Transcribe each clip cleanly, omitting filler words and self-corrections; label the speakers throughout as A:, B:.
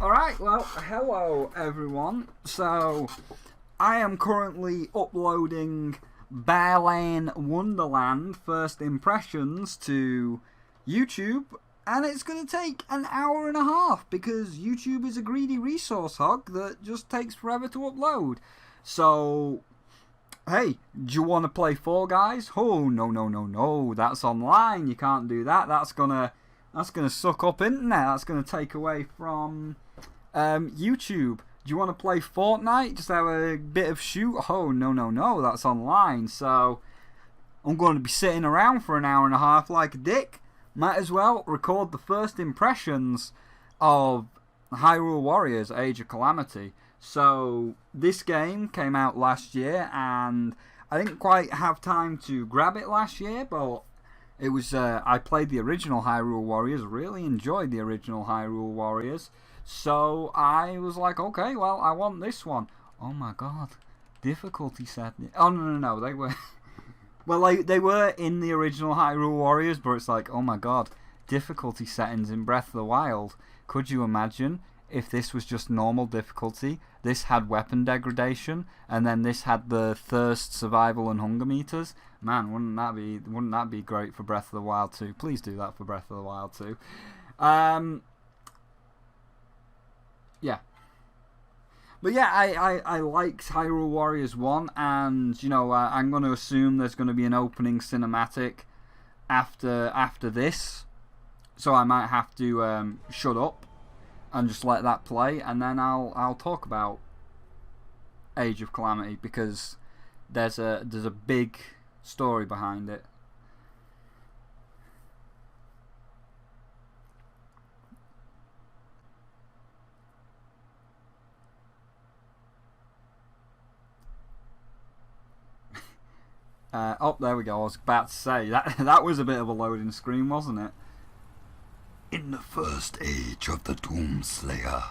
A: Alright, well, hello everyone. So, I am currently uploading Bear Lane Wonderland First Impressions to YouTube, and it's going to take an hour and a half because YouTube is a greedy resource hog that just takes forever to upload. So, hey, do you want to play Fall Guys? Oh, no, that's online, you can't do that. That's gonna suck up internet. That's gonna take away from YouTube. Do you want to play Fortnite? Just have a bit of shoot? Oh, no, that's online. So, I'm going to be sitting around for an hour and a half like a dick. Might as well record the first impressions of Hyrule Warriors Age of Calamity. So, this game came out last year, and I didn't quite have time to grab it last year, but it was, I played the original Hyrule Warriors, really enjoyed the original Hyrule Warriors. So I was like, okay, well, I want this one. Oh my god, difficulty setting. Oh no, they were, well, they were in the original Hyrule Warriors, but it's like, oh my god, difficulty settings in Breath of the Wild. Could you imagine if this was just normal difficulty? This had weapon degradation, and then this had the thirst, survival, and hunger meters. Man, wouldn't that be great for Breath of the Wild 2? Please do that for Breath of the Wild 2. Yeah. But yeah, I liked Hyrule Warriors 1, and, you know, I'm going to assume there's going to be an opening cinematic after this. So I might have to shut up and just let that play, and then I'll talk about Age of Calamity, because there's a big story behind it. Oh, there we go. I was about to say that was a bit of a loading screen, wasn't it?
B: In the first age of the Doomslayer,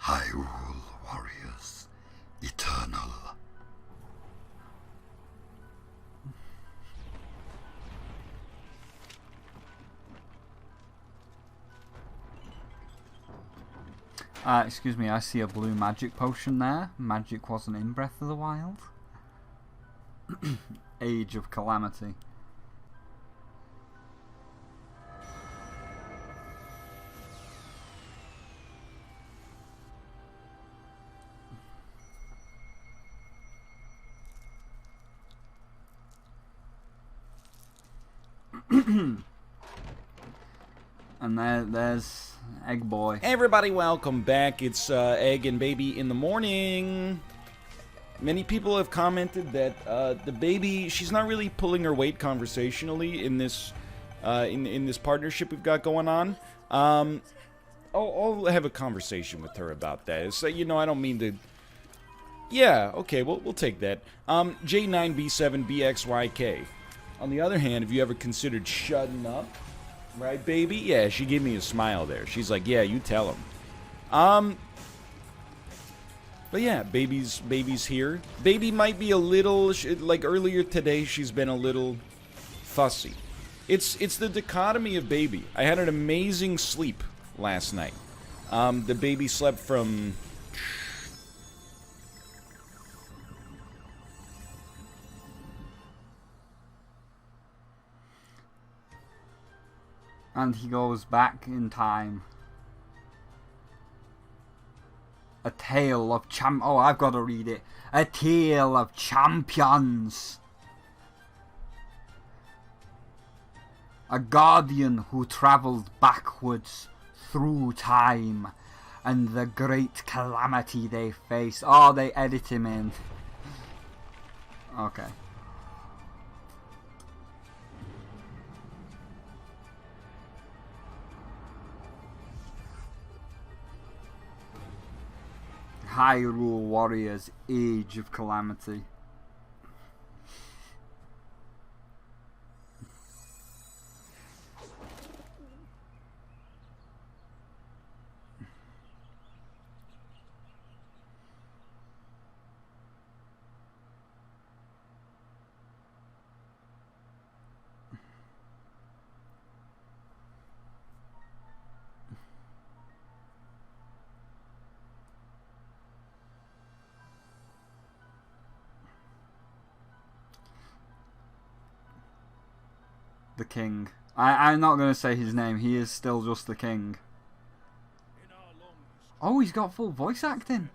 B: Hyrule Warriors Eternal.
A: Excuse me, I see a blue magic potion there. Magic wasn't in Breath of the Wild. Age of Calamity. And there's Egg Boy.
C: Hey everybody, welcome back. It's Egg and Baby in the morning. Many people have commented that the baby, she's not really pulling her weight conversationally in this in this partnership we've got going on. I'll have a conversation with her about that. It's, you know, I don't mean to. Yeah, okay, we'll take that. J9B7BXYK. On the other hand, have you ever considered shutting up? Right, baby? Yeah, she gave me a smile there. She's like, yeah, you tell him. But yeah, baby's here. Baby might be a little, like earlier today, she's been a little fussy. It's the dichotomy of baby. I had an amazing sleep last night. The baby slept from...
A: And he goes back in time. A tale of Oh, I've got to read it. A tale of champions. A guardian who travelled backwards through time, and the great calamity they faced. Oh, they edit him in. Okay. Hyrule Warriors Age of Calamity. the king. I'm not going to say his name. He is still just the king. Oh, he's got full voice acting.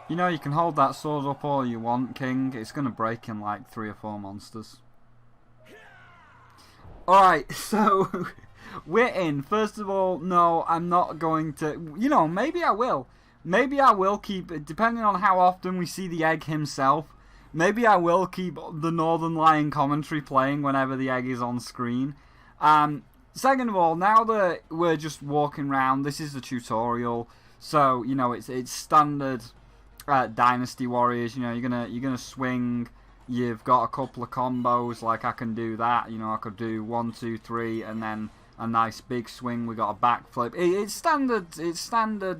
A: You know, you can hold that sword up all you want, King. It's going to break in like 3 or 4 monsters. Alright, so we're in. First of all, no, I'm not going to... You know, maybe I will. Maybe I will keep... Depending on how often we see the egg himself, maybe I will keep the Northern Lion commentary playing whenever the egg is on screen. Second of all, now that we're just walking around, this is the tutorial. So, you know, it's standard... Dynasty Warriors, you know, you're gonna swing. You've got a couple of combos, like I can do that. You know, I could do 1, 2, 3, and then a nice big swing. We got a backflip. It's standard. It's standard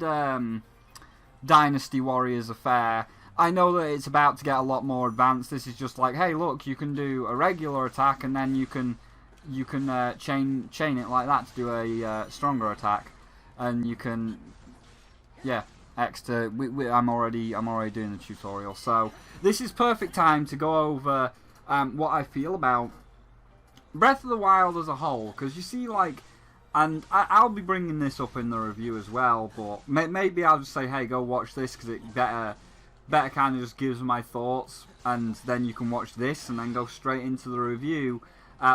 A: Dynasty Warriors affair. I know that it's about to get a lot more advanced. This is just like, hey, look, you can do a regular attack, and then you can chain it like that to do a stronger attack, and you can, yeah. I'm already doing the tutorial, so this is perfect time to go over what I feel about Breath of the Wild as a whole, because you see, like, and I'll be bringing this up in the review as well, but maybe I'll just say, hey, go watch this, because it better kind of just gives my thoughts, and then you can watch this and then go straight into the review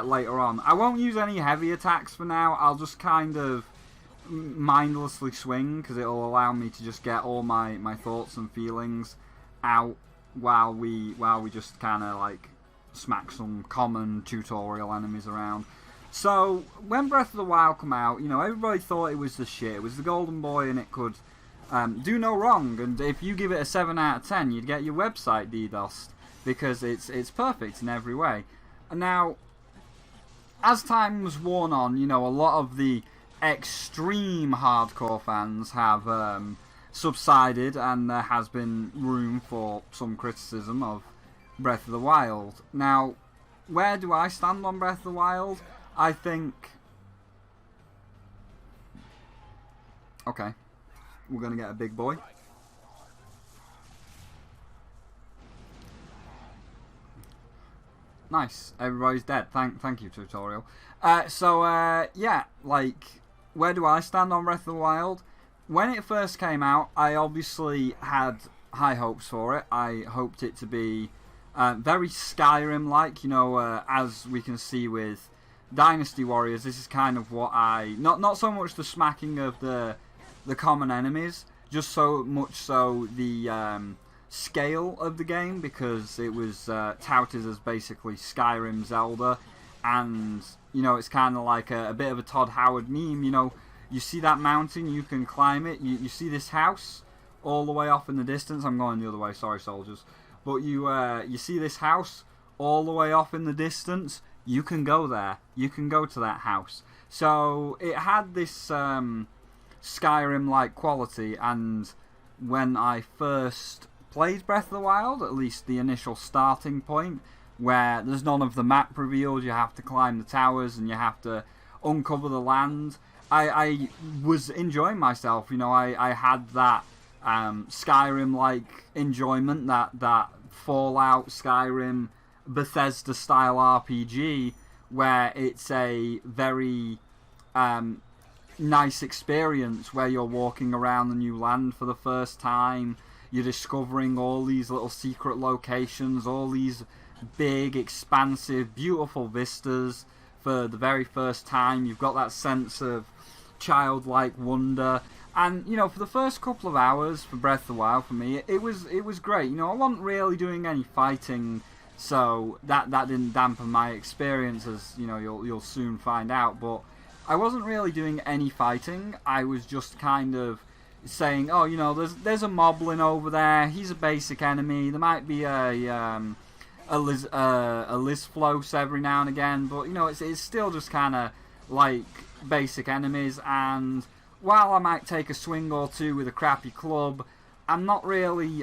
A: later on. I won't use any heavy attacks for now. I'll just kind of mindlessly swing, because it'll allow me to just get all my thoughts and feelings out while we just kind of like smack some common tutorial enemies around. So when Breath of the Wild come out, you know, everybody thought it was the shit. It was the golden boy and it could do no wrong, and if you give it a 7 out of 10 you'd get your website DDoSed, because it's perfect in every way. And now, as time's worn on, you know, a lot of the extreme hardcore fans have subsided, and there has been room for some criticism of Breath of the Wild. Now, where do I stand on Breath of the Wild? I think... Okay, we're going to get a big boy. Nice, everybody's dead. Thank you, tutorial. Yeah, like... Where do I stand on Breath of the Wild? When it first came out, I obviously had high hopes for it. I hoped it to be very Skyrim-like, you know, as we can see with Dynasty Warriors. This is kind of what I... Not so much the smacking of the common enemies, just so much so the scale of the game, because it was touted as basically Skyrim Zelda, and... You know, it's kind of like a bit of a Todd Howard meme. You know, you see that mountain, you can climb it. You see this house all the way off in the distance. I'm going the other way, sorry, soldiers. But you see this house all the way off in the distance. You can go there. You can go to that house. So it had this Skyrim-like quality, and when I first played Breath of the Wild, at least the initial starting point, where there's none of the map revealed, you have to climb the towers and you have to uncover the land, I was enjoying myself. You know, I had that Skyrim-like enjoyment, that Fallout, Skyrim, Bethesda-style RPG, where it's a very nice experience where you're walking around the new land for the first time, you're discovering all these little secret locations, all these big, expansive, beautiful vistas for the very first time. You've got that sense of childlike wonder, And you know, for the first couple of hours for Breath of the Wild, for me, it was great. You know, I wasn't really doing any fighting, so that didn't dampen my experience, as you know, you'll soon find out. But I wasn't really doing any fighting. I was just kind of saying, oh, you know, there's a moblin over there. He's a basic enemy. There might be a Lizflos every now and again, but you know, it's still just kind of like basic enemies. And while I might take a swing or two with a crappy club, I'm not really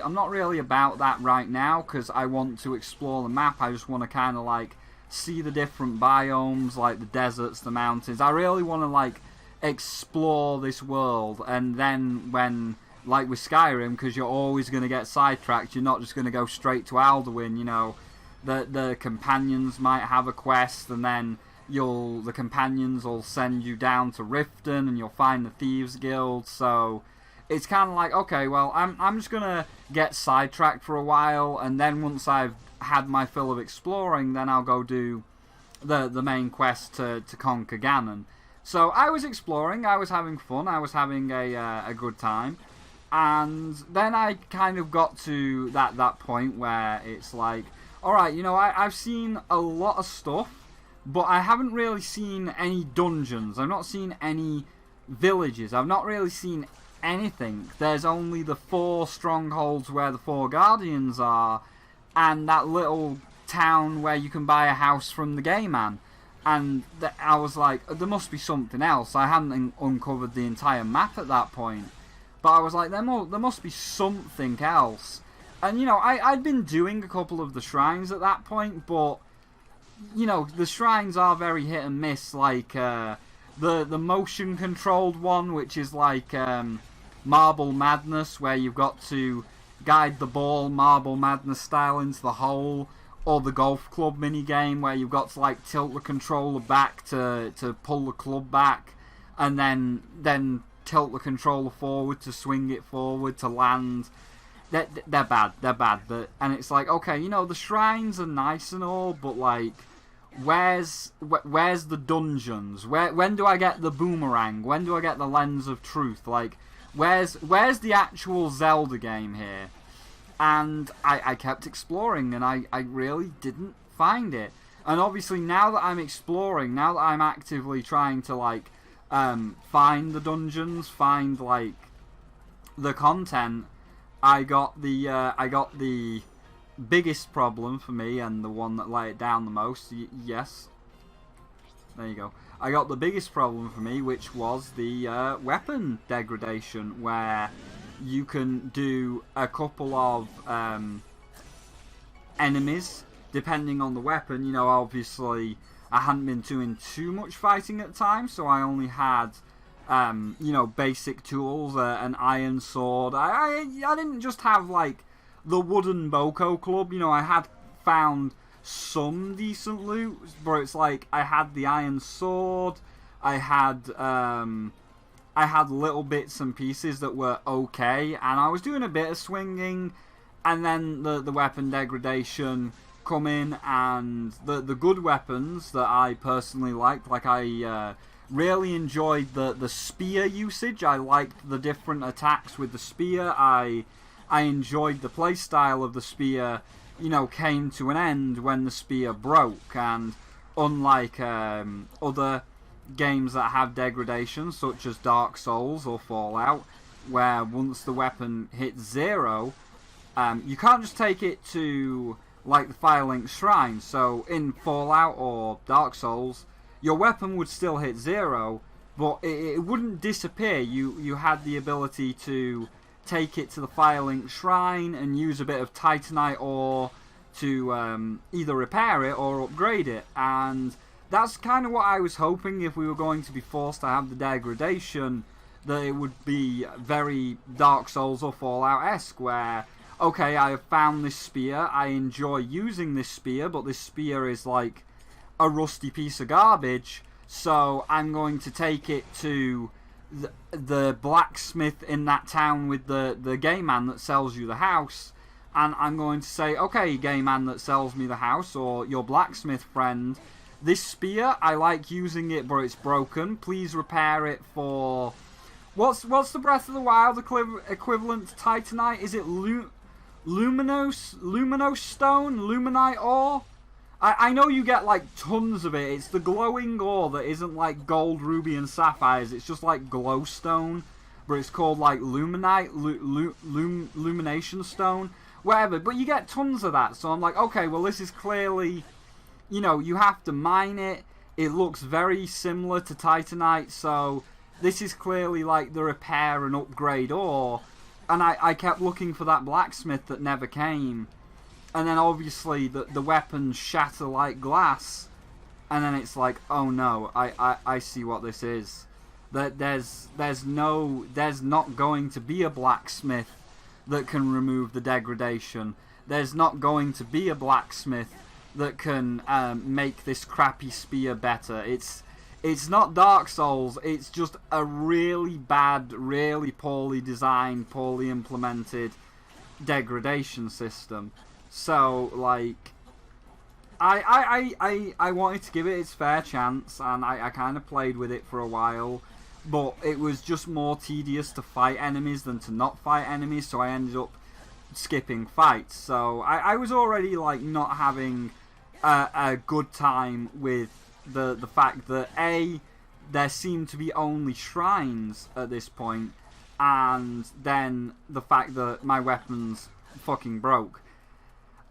A: about that right now, because I want to explore the map. I just want to kind of like see the different biomes, like the deserts, the mountains. I really want to like explore this world, and then when, like with Skyrim, because you're always going to get sidetracked, you're not just going to go straight to Alduin. You know, the companions might have a quest, and then the companions will send you down to Riften, and you'll find the Thieves Guild. So it's kind of like, okay, well, I'm just gonna get sidetracked for a while, and then once I've had my fill of exploring, then I'll go do the main quest to conquer Ganon. So I was exploring, I was having fun, I was having a good time, and then I kind of got to that point where it's like, alright, you know, I've seen a lot of stuff, but I haven't really seen any dungeons. I've not seen any villages. I've not really seen anything. There's only the 4 strongholds where the 4 guardians are, and that little town where you can buy a house from the gay man. And I was like, there must be something else. I hadn't uncovered the entire map at that point, but I was like, there must be something else. And you know, I'd been doing a couple of the shrines at that point, but you know, the shrines are very hit and miss. Like the motion controlled one, which is like Marble Madness, where you've got to guide the ball Marble Madness style into the hole, or the golf club mini game where you've got to like tilt the controller back to pull the club back, and then tilt the controller forward to swing it forward to land. They're bad. And it's like, okay, you know, the shrines are nice and all, but like, where's the dungeons? When do I get the boomerang? When do I get the lens of truth? Like, where's the actual Zelda game here? And I kept exploring, and I really didn't find it. And obviously, now that I'm exploring, now that I'm actively trying to like find the dungeons, find like the content, I got the biggest problem for me, and the one that let it down the most. Yes, there you go. I got the biggest problem for me, which was the weapon degradation, where you can do a couple of enemies depending on the weapon. You know, obviously I hadn't been doing too much fighting at the time, so I only had you know, basic tools, an iron sword. I didn't just have like the wooden Boko club. You know, I had found some decent loot, but it's like I had the iron sword. I had little bits and pieces that were okay, and I was doing a bit of swinging, and then the weapon degradation come in, and the good weapons that I personally liked, like I really enjoyed the spear usage. I liked the different attacks with the spear. I enjoyed the playstyle of the spear, you know, came to an end when the spear broke. And unlike other games that have degradation, such as Dark Souls or Fallout, where once the weapon hits 0, you can't just take it to like the Firelink Shrine. So in Fallout or Dark Souls, your weapon would still hit 0, but it wouldn't disappear. You had the ability to take it to the Firelink Shrine and use a bit of Titanite ore to either repair it or upgrade it. And that's kind of what I was hoping, if we were going to be forced to have the degradation, that it would be very Dark Souls or Fallout-esque, where, okay, I have found this spear, I enjoy using this spear, but this spear is like a rusty piece of garbage, so I'm going to take it to the blacksmith in that town with the gay man that sells you the house, and I'm going to say, okay, gay man that sells me the house, or your blacksmith friend, this spear, I like using it, but it's broken. Please repair it for What's the Breath of the Wild equivalent to Titanite? Is it Luminous Stone? Luminite ore? I know you get like tons of it. It's the glowing ore that isn't like gold, ruby, and sapphires. It's just like glowstone, but it's called like Luminite, Lumination Stone, whatever. But you get tons of that. So I'm like, okay, well this is clearly, you know, you have to mine it. It looks very similar to Titanite, so this is clearly like the repair and upgrade ore. And I kept looking for that blacksmith that never came. And then obviously the weapons shatter like glass. And then it's like, oh no, I see what this is. There's not going to be a blacksmith that can remove the degradation. There's not going to be a blacksmith that can make this crappy spear better. It's not Dark Souls, it's just a really bad, really poorly designed, poorly implemented degradation system. So, like, I wanted to give it its fair chance, and I kind of played with it for a while, but it was just more tedious to fight enemies than to not fight enemies, so I ended up skipping fights. So, I was already, like, not having a good time with the fact that there seemed to be only shrines at this point, and then the fact that my weapons fucking broke.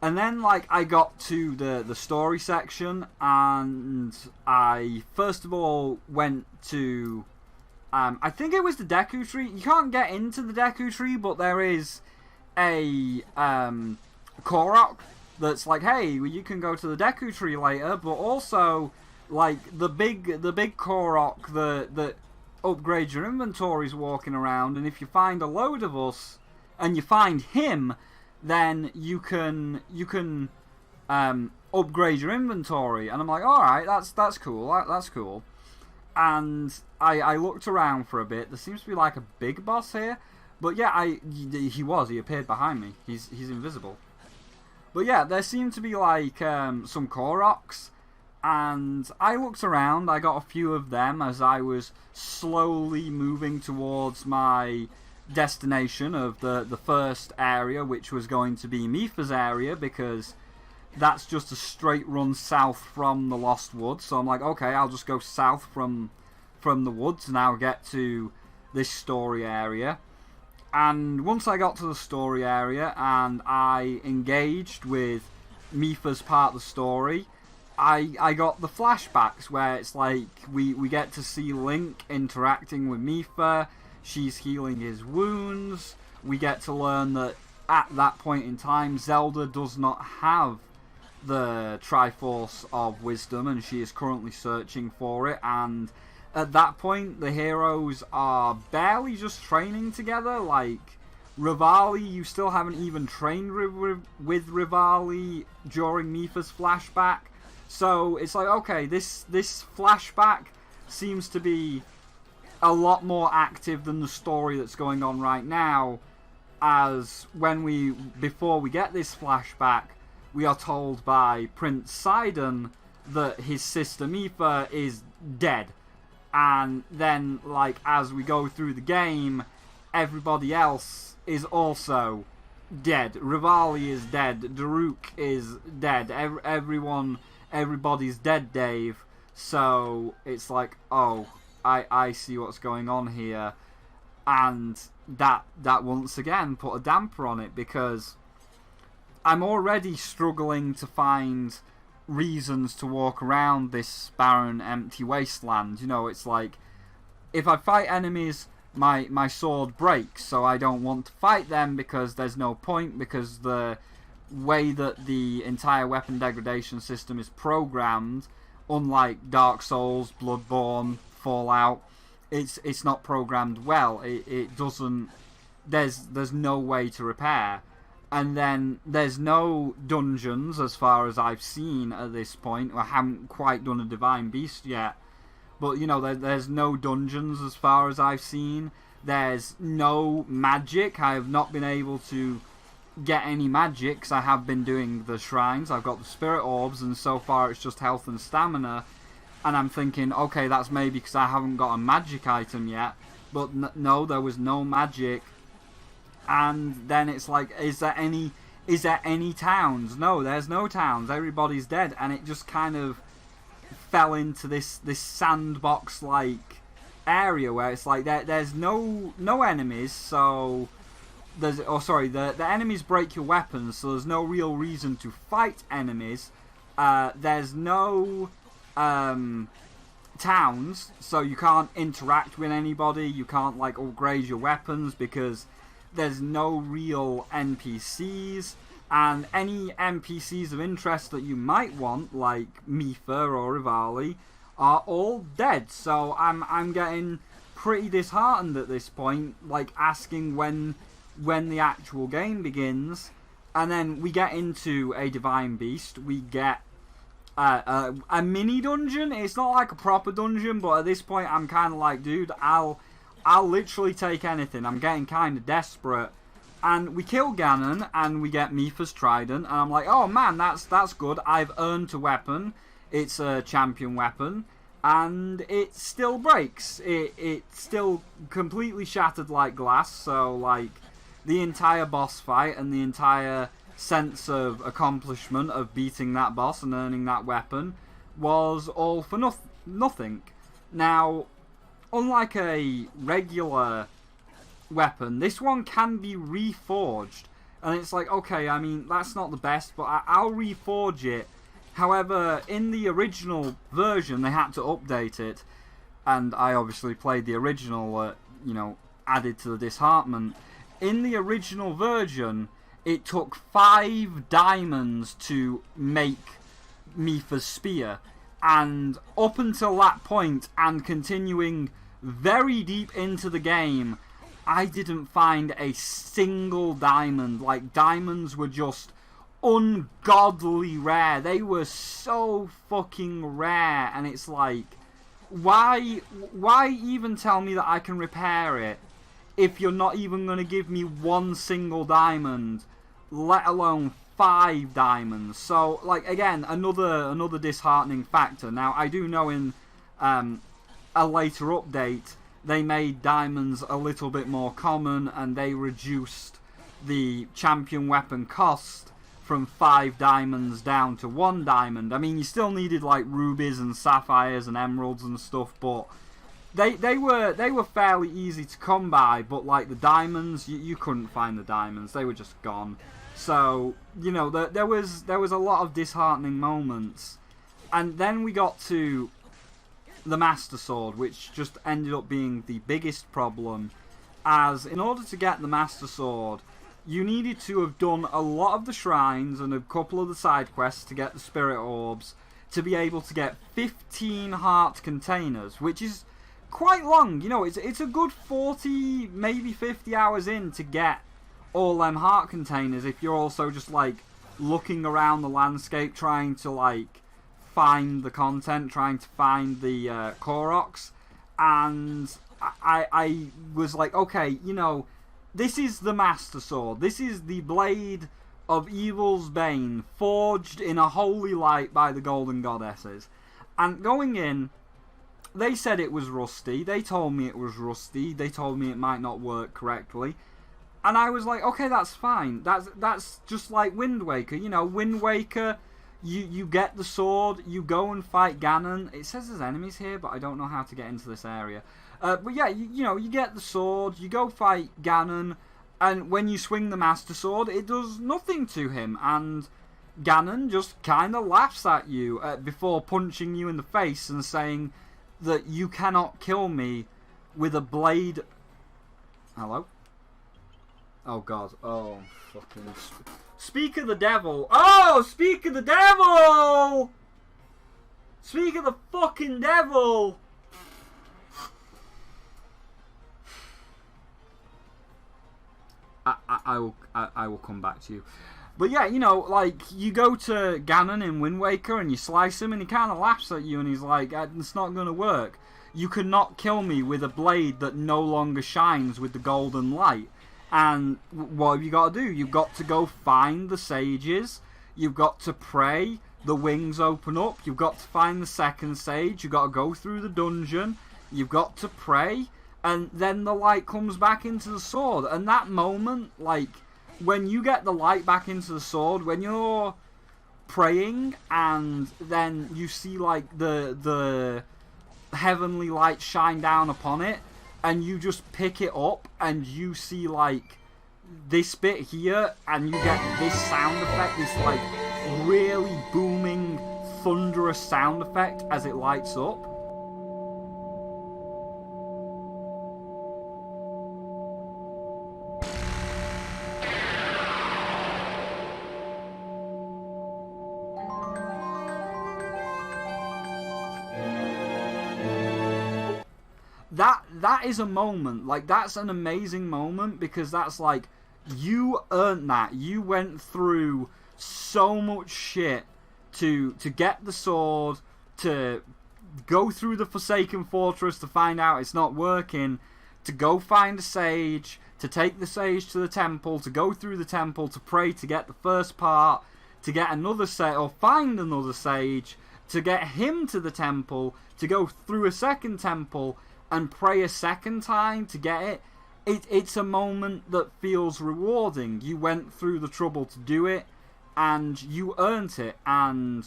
A: And then like I got to the story section, and I first of all went to I think it was the Deku Tree. You can't get into the Deku Tree, but there is a Korok that's like, hey, well, you can go to the Deku Tree later, but also like the big Korok that upgrades your inventories walking around, and if you find a load of us and you find him, then you can upgrade your inventory. And I'm like, all right, that's cool, that's cool. And I looked around for a bit. There seems to be like a big boss here, but yeah, he appeared behind me. He's invisible. But yeah, there seemed to be like some Koroks, and I looked around. I got a few of them as I was slowly moving towards my destination of the first area, which was going to be Mipha's area, because that's just a straight run south from the Lost Woods. So I'm like, okay, I'll just go south from the woods and I'll get to this story area. And once I got to the story area and I engaged with Mipha's part of the story, I got the flashbacks where it's like we get to see Link interacting with Mipha. She's healing his wounds. We get to learn that at that point in time, Zelda does not have the Triforce of Wisdom, and she is currently searching for it. And at that point, the heroes are barely just training together. Like, Rivali, you still haven't even trained with Rivali during Mipha's flashback. So it's like, okay, this flashback seems to be a lot more active than the story that's going on right now, as before we get this flashback, we are told by Prince Sidon that his sister Mipha is dead. And then, like, as we go through the game, everybody else is also dead. Rivali is dead. Daruk is dead. Everybody's dead, Dave. So it's like, oh, I see what's going on here. And that once again put a damper on it, because I'm already struggling to find reasons to walk around this barren, empty wasteland. You know, it's like, if I fight enemies, my sword breaks, so I don't want to fight them because there's no point, because the way that the entire weapon degradation system is programmed, unlike Dark Souls, Bloodborne, Fallout, it's not programmed well. It doesn't. There's no way to repair. And then there's no dungeons, as far as I've seen at this point. I haven't quite done a Divine Beast yet. But, you know, there's no dungeons as far as I've seen. There's no magic. I have not been able to get any magic, because I have been doing the shrines. I've got the spirit orbs, and so far it's just health and stamina. And I'm thinking, okay, that's maybe because I haven't got a magic item yet. but no, there was no magic. And then it's like, is there any towns? No, there's no towns. Everybody's dead, and it just kind of fell into this sandbox like area where it's like there's no enemies, so the enemies break your weapons, so there's no real reason to fight enemies. There's no towns, so you can't interact with anybody. You can't like upgrade your weapons because there's no real NPCs, and any NPCs of interest that you might want, like Mipha or Rivali, are all dead. So I'm getting pretty disheartened at this point, like asking when the actual game begins. And then we get into a Divine Beast. We get a mini dungeon. It's not like a proper dungeon, but at this point I'm kind of like, dude, I'll literally take anything. I'm getting kind of desperate. And we kill Ganon, and we get Mipha's Trident, and I'm like, oh man, that's good. I've earned a weapon. It's a champion weapon, and it still breaks. It's still completely shattered like glass, so like the entire boss fight and the entire sense of accomplishment of beating that boss and earning that weapon was all for nothing. Now, unlike a regular weapon, this one can be reforged, and it's like, okay, I mean, that's not the best, but I'll reforge it. However, in the original version, they had to update it, and I obviously played the original, added to the disheartenment. In the original version, it took 5 diamonds to make Mipha's spear, and up until that point, and continuing very deep into the game, I didn't find a single diamond. Like, diamonds were just ungodly rare. They were so fucking rare, and it's like, why even tell me that I can repair it if you're not even going to give me 1 single diamond, let alone 5 diamonds? So, like, again, another disheartening factor. Now, I do know in a later update they made diamonds a little bit more common, and they reduced the champion weapon cost from 5 diamonds down to 1 diamond. I mean, you still needed like rubies and sapphires and emeralds and stuff, but they were fairly easy to come by. But like the diamonds, you couldn't find the diamonds; they were just gone. So there was a lot of disheartening moments, and then we got to the Master Sword, which just ended up being the biggest problem, as in order to get the Master Sword, you needed to have done a lot of the shrines and a couple of the side quests to get the Spirit Orbs to be able to get 15 heart containers, which is quite long. It's a good 40, maybe 50 hours in to get all them heart containers if you're also just like looking around the landscape trying to like find the content, trying to find the Koroks. And I was like, okay, this is the Master Sword. This is the blade of Evil's Bane, forged in a holy light by the Golden Goddesses. And going in, they said it was rusty. They told me it was rusty. They told me it might not work correctly. And I was like, okay, that's fine. That's just like Wind Waker. Wind Waker, you get the sword, you go and fight Ganon. It says there's enemies here, but I don't know how to get into this area. But yeah, you get the sword, you go fight Ganon, and when you swing the Master Sword, it does nothing to him, and Ganon just kind of laughs at you before punching you in the face and saying that you cannot kill me with a blade. Hello? Oh god. Oh, fucking... Speak of the devil. Oh, speak of the devil! Speak of the fucking devil! I will come back to you. But yeah, like, you go to Ganon in Wind Waker and you slice him and he kind of laughs at you and he's like, it's not going to work. You cannot kill me with a blade that no longer shines with the golden light. And what have you got to do? You've got to go find the sages. You've got to pray. The wings open up. You've got to find the second sage. You've got to go through the dungeon. You've got to pray. and then the light comes back into the sword. And that moment, like, when you get the light back into the sword, when you're praying and then you see like the heavenly light shine down upon it, and you just pick it up and you see like this bit here, and you get this sound effect, this like really booming thunderous sound effect as it lights up. That is a moment, like, that's an amazing moment, because that's like, you earned that. You went through so much shit to get the sword, to go through the Forsaken Fortress to find out it's not working, to go find a sage, to take the sage to the temple, to go through the temple, to pray to get the first part, to get another sage, or find another sage, to get him to the temple, to go through a second temple, and pray a second time to get it. It's a moment that feels rewarding. You went through the trouble to do it, and you earned it. And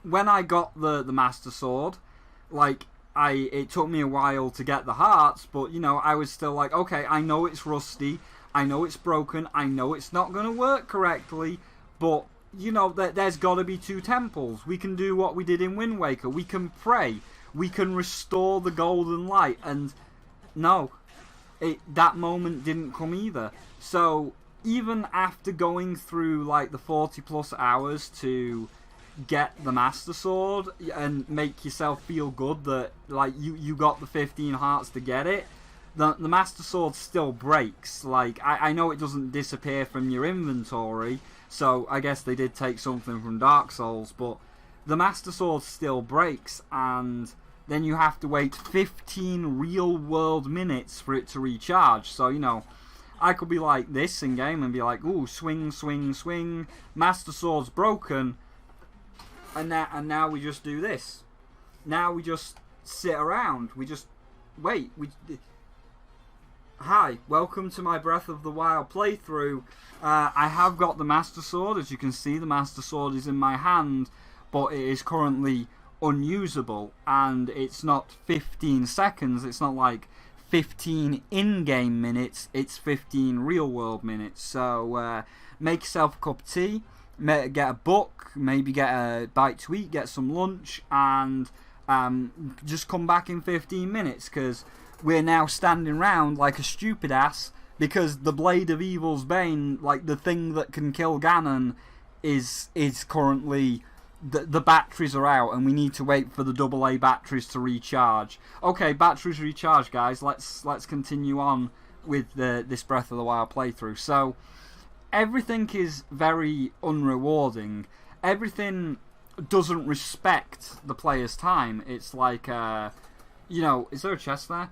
A: when I got the Master Sword, like, it took me a while to get the hearts, but, you know, I was still like, okay, I know it's rusty, I know it's broken, I know it's not going to work correctly, but, you know, there's got to be 2 temples. We can do what we did in Wind Waker. We can pray. We can restore the golden light. And no, that moment didn't come either. So even after going through like the 40 plus hours to get the Master Sword and make yourself feel good that like you got the 15 hearts to get it, the Master Sword still breaks. Like, I know it doesn't disappear from your inventory, so I guess they did take something from Dark Souls, but the Master Sword still breaks, and then you have to wait 15 real world minutes for it to recharge. So, you know, I could be like this in game and be like, ooh, swing, swing, swing, Master Sword's broken, and now we just do this. Now we just sit around, we just wait. Hi, welcome to my Breath of the Wild playthrough. I have got the Master Sword. As you can see, the Master Sword is in my hand, but it is currently unusable, and it's not 15 seconds, it's not like 15 in-game minutes, it's 15 real-world minutes. So make yourself a cup of tea, get a book, maybe get a bite to eat, get some lunch, and just come back in 15 minutes, because we're now standing round like a stupid ass, because the Blade of Evil's Bane, like the thing that can kill Ganon, is currently... The batteries are out, and we need to wait for the AA batteries to recharge. Okay, batteries recharged, guys. Let's continue on with this Breath of the Wild playthrough. So, everything is very unrewarding. Everything doesn't respect the player's time. It's like, you know, is there a chest there?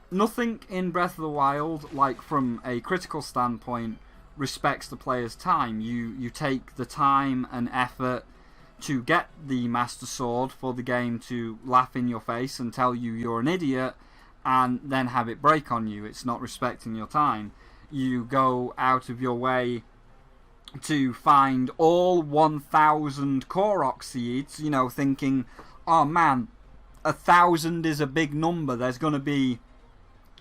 A: Nothing in Breath of the Wild, like from a critical standpoint, respects the player's time. You take the time and effort to get the Master Sword for the game to laugh in your face and tell you you're an idiot, and then have it break on you. It's not respecting your time. You go out of your way to find all 1,000 Korok seeds, you know, thinking, oh man, 1,000 is a big number, there's going to be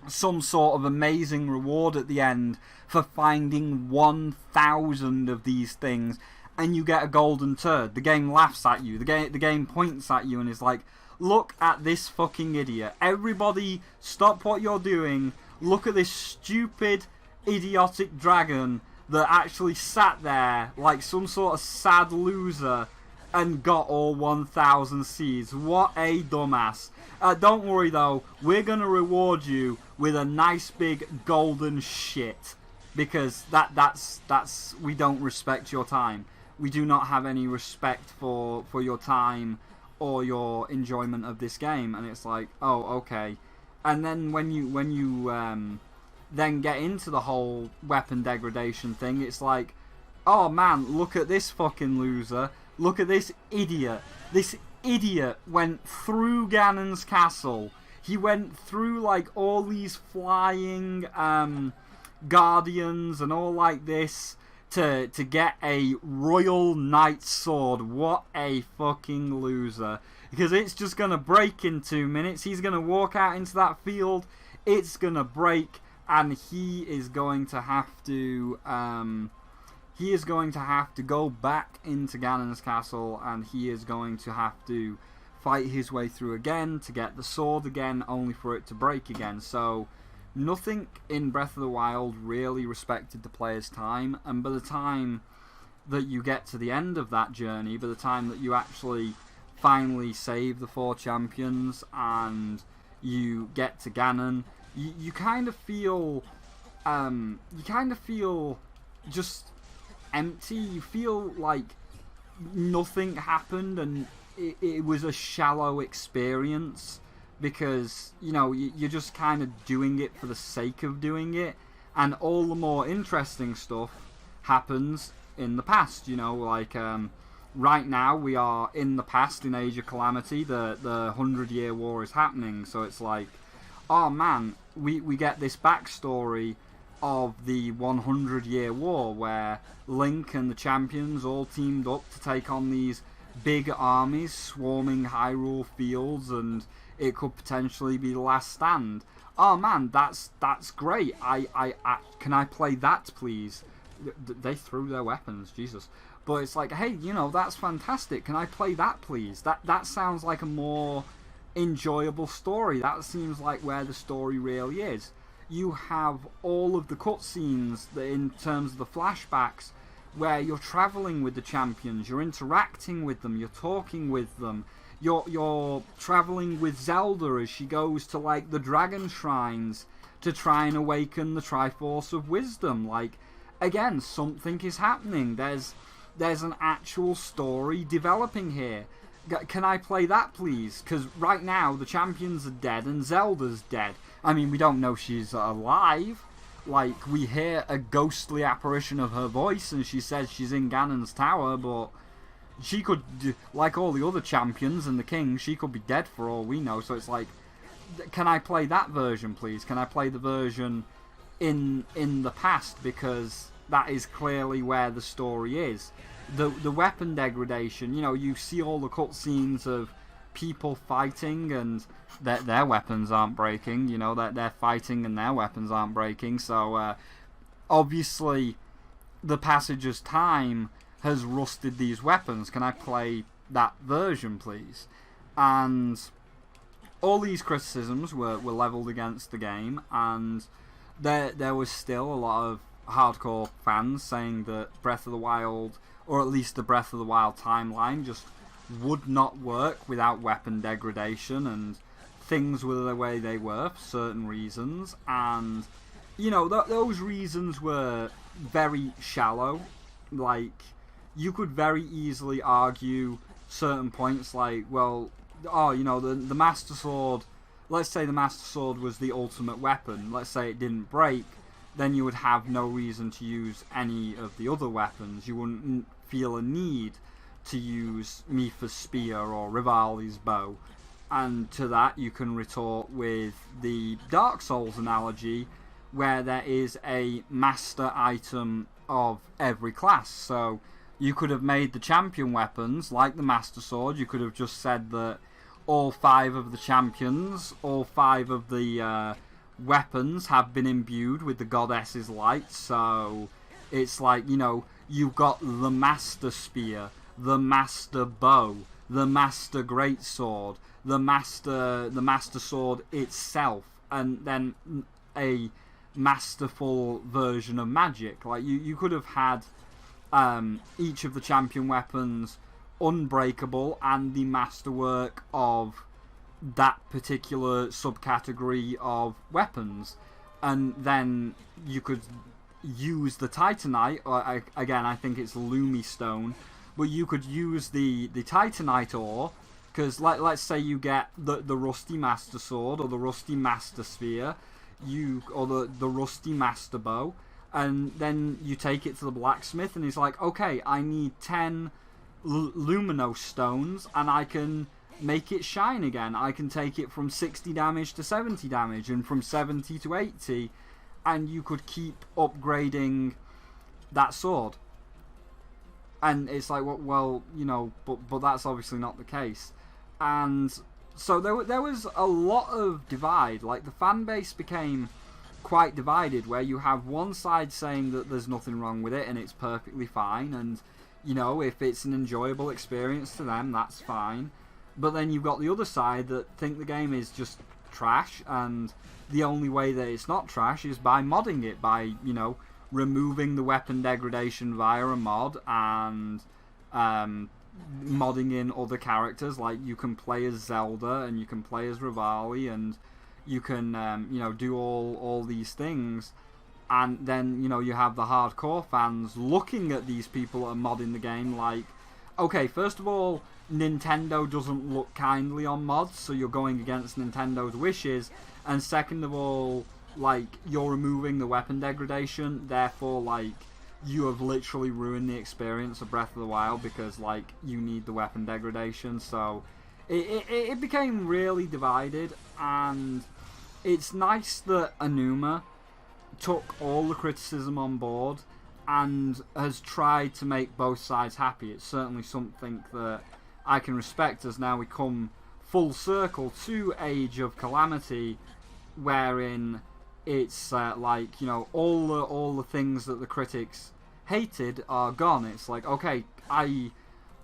A: some sort of amazing reward at the end for finding 1,000 of these things. And you get a golden turd. The game laughs at you. The game points at you and is like, look at this fucking idiot. Everybody, stop what you're doing. Look at this stupid, idiotic dragon that actually sat there like some sort of sad loser and got all 1,000 seeds. What a dumbass. Don't worry though, we're going to reward you with a nice big golden shit. Because that's we don't respect your time. We do not have any respect for your time or your enjoyment of this game. And it's like, oh, okay. And then when you then get into the whole weapon degradation thing, it's like, oh man, look at this fucking loser. Look at this idiot. This idiot went through Ganon's castle. he went through like all these flying guardians and all like this to get a royal knight sword. What a fucking loser. Because it's just going to break in 2 minutes. He's going to walk out into that field. It's going to break. And he is going to have to... he is going to have to go back into Ganon's castle. And he is going to have to fight his way through again to get the sword again, only for it to break again. So... nothing in Breath of the Wild really respected the player's time, and by the time that you get to the end of that journey, by the time that you actually finally save the 4 champions and you get to Ganon, you kind of feel just empty. You feel like nothing happened and it was a shallow experience. Because, you know, you're just kind of doing it for the sake of doing it. And all the more interesting stuff happens in the past, you know. Like, right now we are in the past in Age of Calamity. The 100-Year War is happening. So it's like, oh man, we get this backstory of the 100-Year War. Where Link and the champions all teamed up to take on these big armies swarming Hyrule fields, and it could potentially be the last stand. Oh man, that's great. I can I play that, please? They threw their weapons, Jesus. But it's like, hey, you know, that's fantastic. Can I play that, please? That sounds like a more enjoyable story. That seems like where the story really is. You have all of the cutscenes that, in terms of the flashbacks, where you're traveling with the champions, you're interacting with them, you're talking with them. You're traveling with Zelda as she goes to like the dragon shrines to try and awaken the Triforce of Wisdom. Like, again, something is happening. There's an actual story developing here. Can I play that, please? Because right now the champions are dead and Zelda's dead. I mean, we don't know she's alive. Like, we hear a ghostly apparition of her voice and she says she's in Ganon's tower, but she could, like all the other champions and the king, she could be dead for all we know. So it's like, can I play that version, please? Can I play the version in the past? Because that is clearly where the story is. The weapon degradation, you know, you see all the cutscenes of people fighting and their weapons aren't breaking, you know, that they're fighting and their weapons aren't breaking. So obviously the passage of time has rusted these weapons. Can I play that version, please? And all these criticisms were leveled against the game, and there was still a lot of hardcore fans saying that Breath of the Wild, or at least the Breath of the Wild timeline, just would not work without weapon degradation, and things were the way they were for certain reasons. And, you know, those reasons were very shallow. Like, you could very easily argue certain points like, well, oh, you know, the Master Sword, let's say the Master Sword was the ultimate weapon, let's say it didn't break, then you would have no reason to use any of the other weapons. You wouldn't feel a need to use Mipha's spear or Rivali's bow. And to that you can retort with the Dark Souls analogy, where there is a master item of every class. So you could have made the champion weapons like the Master Sword. You could have just said that all 5 of the champions, all 5 of the weapons have been imbued with the goddess's light. So it's like, you know, you've got the Master Spear, the Master Bow, the Master Greatsword, the Master Sword itself, and then a masterful version of magic. Like, you could have had each of the champion weapons unbreakable and the masterwork of that particular subcategory of weapons, and then you could use the Titanite, or again I think it's Lumi Stone, but you could use the Titanite ore, because let's say you get the Rusty Master Sword or the Rusty Master Spear, or the Rusty Master Bow, and then you take it to the blacksmith and he's like, okay, I need 10 Luminos stones and I can make it shine again. I can take it from 60 damage to 70 damage and from 70 to 80, and you could keep upgrading that sword. And it's like, well, you know, but that's obviously not the case. And so there was a lot of divide. Like, the fan base became quite divided, where you have one side saying that there's nothing wrong with it and it's perfectly fine, and, you know, if it's an enjoyable experience to them, that's fine. But then you've got the other side that think the game is just trash, and the only way that it's not trash is by modding it, by, you know, removing the weapon degradation via a mod, and modding in other characters. Like, you can play as Zelda, and you can play as Rivali, and you can, you know, do all these things. And then, you know, you have the hardcore fans looking at these people that are modding the game like, okay, first of all, Nintendo doesn't look kindly on mods, so you're going against Nintendo's wishes. And second of all, like, you're removing the weapon degradation, therefore, like, you have literally ruined the experience of Breath of the Wild because, like, you need the weapon degradation. So it became really divided, and it's nice that Aonuma took all the criticism on board and has tried to make both sides happy. It's certainly something that I can respect, as now we come full circle to Age of Calamity, wherein it's like, you know, all the things that the critics hated are gone. It's like, okay, I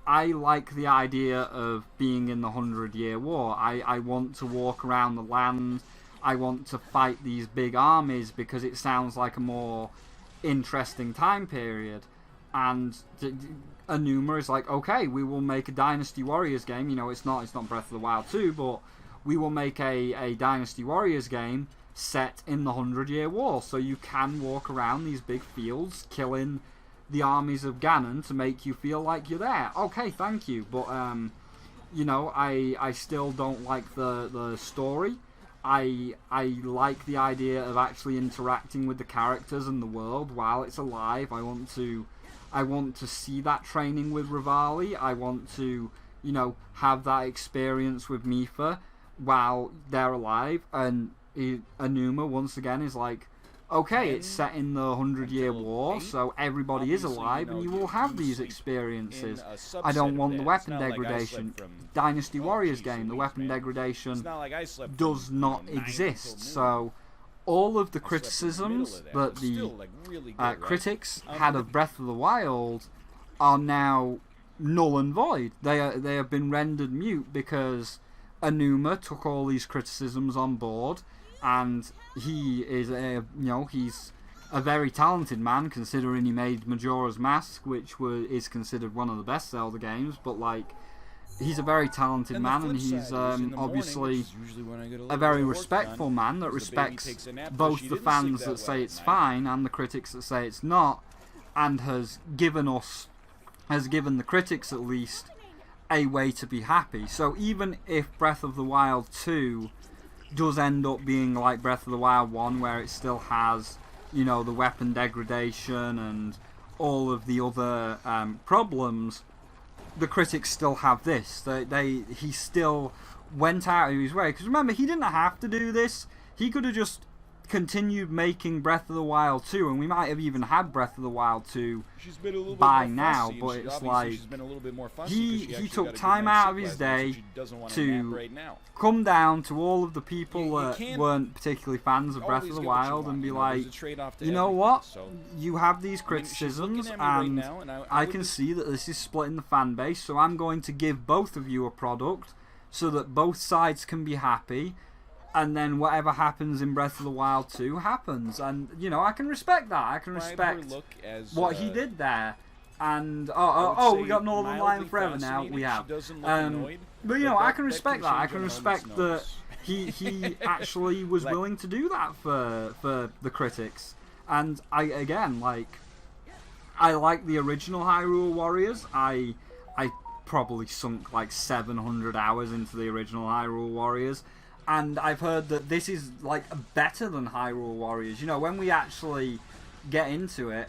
A: like the idea of being in the 100-Year War. I want to walk around the land. I want to fight these big armies because it sounds like a more interesting time period. And Aonuma is like, okay, we will make a Dynasty Warriors game. You know, it's not Breath of the Wild 2, but we will make a Dynasty Warriors game set in the 100-Year War, so you can walk around these big fields killing the armies of Ganon to make you feel like you're there. Okay, thank you, but you know, I still don't like the story. I like the idea of actually interacting with the characters and the world while it's alive. I want to see that training with Rivali. I want to, you know, have that experience with Mipha while they're alive. And Aonuma, once again, is like, okay, it's set in the 100-Year War, so everybody is alive, and you will have these experiences. I don't want the weapon degradation. Dynasty Warriors game, the weapon degradation does not exist. So all of the criticisms that the critics had of Breath of the Wild are now null and void. They have been rendered mute because Aonuma took all these criticisms on board. And he is he's a very talented man, considering he made Majora's Mask, which is considered one of the best Zelda games. But, like, he's a very talented man, and he's obviously a very respectful man that respects both the fans that say it's fine and the critics that say it's not, and has given the critics at least a way to be happy. So even if Breath of the Wild 2 does end up being like Breath of the Wild 1, where it still has, you know, the weapon degradation and all of the other problems, the critics still have this. He still went out of his way. Because remember, he didn't have to do this. He could have just continued making Breath of the Wild 2, and we might have even had Breath of the Wild 2 by now, but it's like he took time out of his day to come down to all of the people that weren't particularly fans of Breath of the Wild and be like, you know what, you have these criticisms, and I can see that this is splitting the fan base, so I'm going to give both of you a product so that both sides can be happy. And then whatever happens in Breath of the Wild 2 happens. And, you know, I can respect that. I can respect what he did there. And, we got Northern Lion Forever now. We have. But, you know, I can respect that. I can respect that he actually was willing to do that for the critics. And, I like the original Hyrule Warriors. I probably sunk like 700 hours into the original Hyrule Warriors. And I've heard that this is, like, better than Hyrule Warriors. You know, when we actually get into it,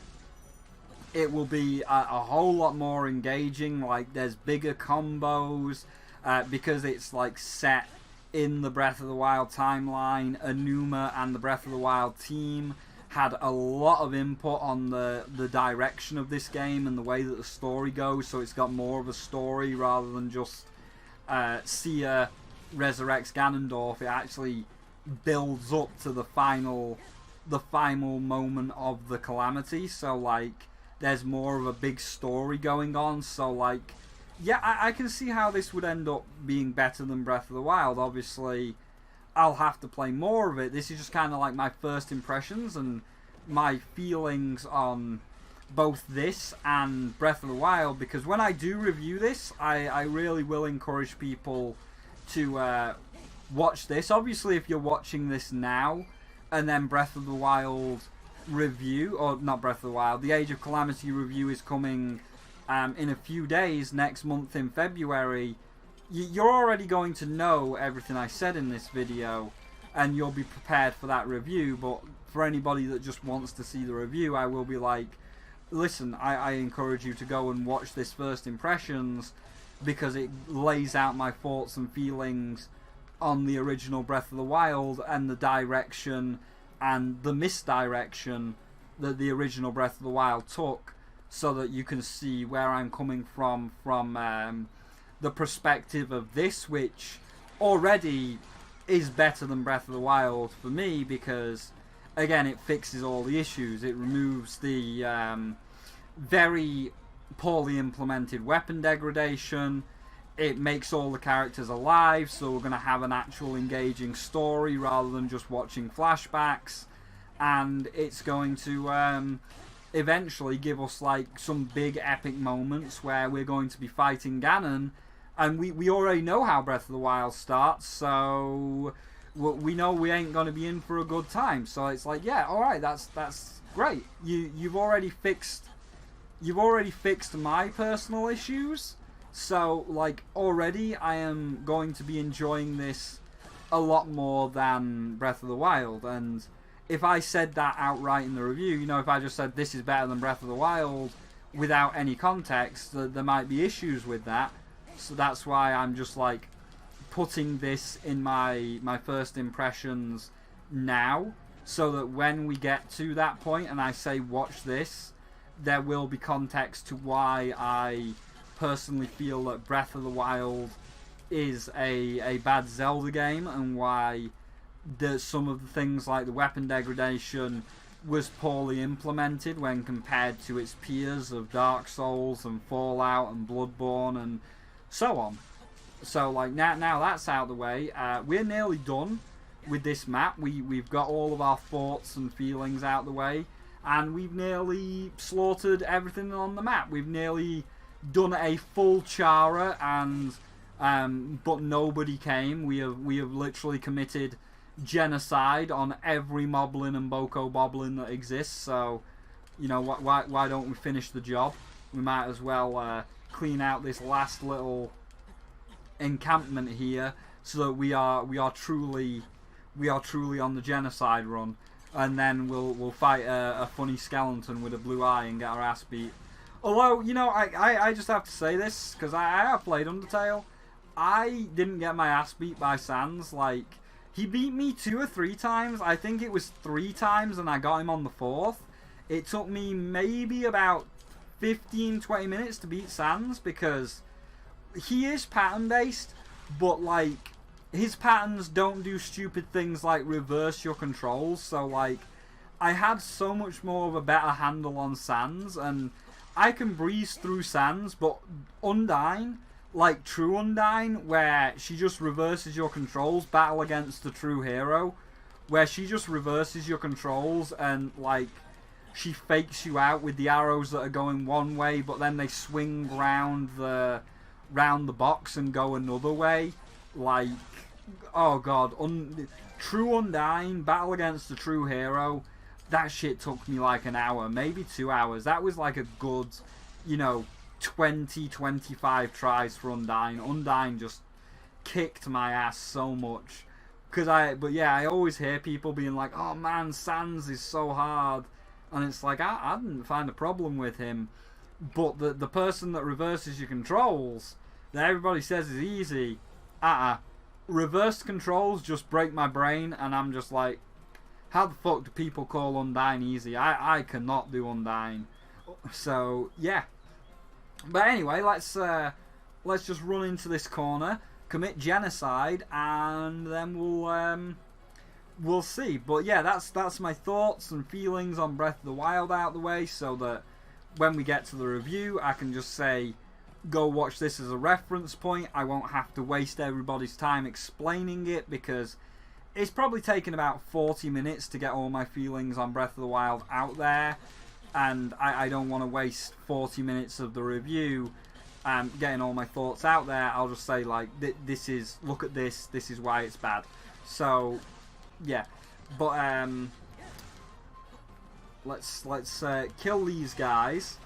A: it will be a whole lot more engaging. Like, there's bigger combos. because it's like set in the Breath of the Wild timeline. Enuma and the Breath of the Wild team had a lot of input on the direction of this game and the way that the story goes, so it's got more of a story rather than just Sia resurrects Ganondorf. It actually builds up to the final moment of the Calamity, so like there's more of a big story going on. So like, yeah, I can see how this would end up being better than Breath of the Wild. Obviously I'll have to play more of it. This is just kind of like my first impressions and my feelings on both this and Breath of the Wild, because when I do review this, I really will encourage people to watch this. Obviously, if you're watching this now and then Breath of the Wild review, or not Breath of the Wild, the Age of Calamity review is coming in a few days, next month in February, you're already going to know everything I said in this video and you'll be prepared for that review. But for anybody that just wants to see the review, I will be like, listen, I encourage you to go and watch this first impressions, because it lays out my thoughts and feelings on the original Breath of the Wild and the direction and the misdirection that the original Breath of the Wild took, so that you can see where I'm coming from the perspective of this, which already is better than Breath of the Wild for me, because again, it fixes all the issues. It removes the very poorly implemented weapon degradation. It makes all the characters alive, so we're going to have an actual engaging story rather than just watching flashbacks. And it's going to eventually give us like some big epic moments where we're going to be fighting Ganon. And we already know how Breath of the Wild starts, so we know we ain't going to be in for a good time. So it's like, yeah, alright, that's great. You've already fixed my personal issues. So, like, already I am going to be enjoying this a lot more than Breath of the Wild. And if I said that outright in the review, you know, if I just said this is better than Breath of the Wild without any context, there might be issues with that. So that's why I'm just, like, putting this in my first impressions now, so that when we get to that point and I say watch this, there will be context to why I personally feel that Breath of the Wild is a bad Zelda game, and why some of the things like the weapon degradation was poorly implemented when compared to its peers of Dark Souls and Fallout and Bloodborne and so on. So like now that's out of the way, we're nearly done with this map. We've got all of our thoughts and feelings out of the way, and we've nearly slaughtered everything on the map. We've nearly done a full Chara, and but nobody came. We have literally committed genocide on every Moblin and Boko Boblin that exists. So, you know, why don't we finish the job? We might as well clean out this last little encampment here, so that we are truly on the genocide run, and then we'll fight a funny skeleton with a blue eye and get our ass beat. Although, you know, I just have to say this, because I have played Undertale. I didn't get my ass beat by Sans. Like, he beat me 2 or 3 times. I think it was 3 times, and I got him on the 4th. It took me maybe about 15-20 minutes to beat Sans, because he is pattern-based, but, like, his patterns don't do stupid things like reverse your controls. So, like, I had so much more of a better handle on Sans, and I can breeze through Sans, but Undyne, like true Undyne, where she just reverses your controls, Battle Against the True Hero, where she just reverses your controls and, like, she fakes you out with the arrows that are going one way, but then they swing round the box and go another way. Like, oh god, True Undyne, Battle Against the True Hero, that shit took me like an hour, maybe 2 hours. That was like a good, you know, 20-25 tries for Undyne. Undyne just kicked my ass so much. But yeah, I always hear people being like, oh man, Sans is so hard. And it's like, I didn't find a problem with him. But the person that reverses your controls, that everybody says is easy. Reverse controls just break my brain, and I'm just like, how the fuck do people call Undying easy? I cannot do Undying. So yeah. But anyway, let's just run into this corner, commit genocide, and then we'll see. But yeah, that's my thoughts and feelings on Breath of the Wild out of the way, so that when we get to the review, I can just say, go watch this as a reference point. I won't have to waste everybody's time explaining it, because it's probably taken about 40 minutes to get all my feelings on Breath of the Wild out there, and I don't want to waste 40 minutes of the review getting all my thoughts out there. I'll just say, like, this is, look at this is why it's bad. So yeah, but let's kill these guys,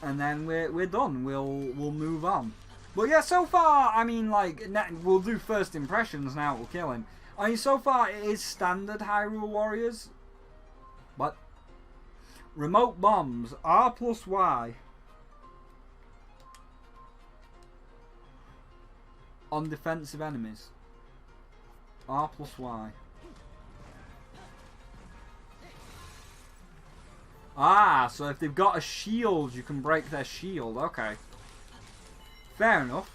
A: and then we're done. We'll move on. But yeah, so far, I mean, like, we'll do first impressions now. We'll kill him. I mean, so far it is standard Hyrule Warriors. But remote bombs, R plus Y. On defensive enemies. R plus Y. So if they've got a shield, you can break their shield. Okay. Fair enough.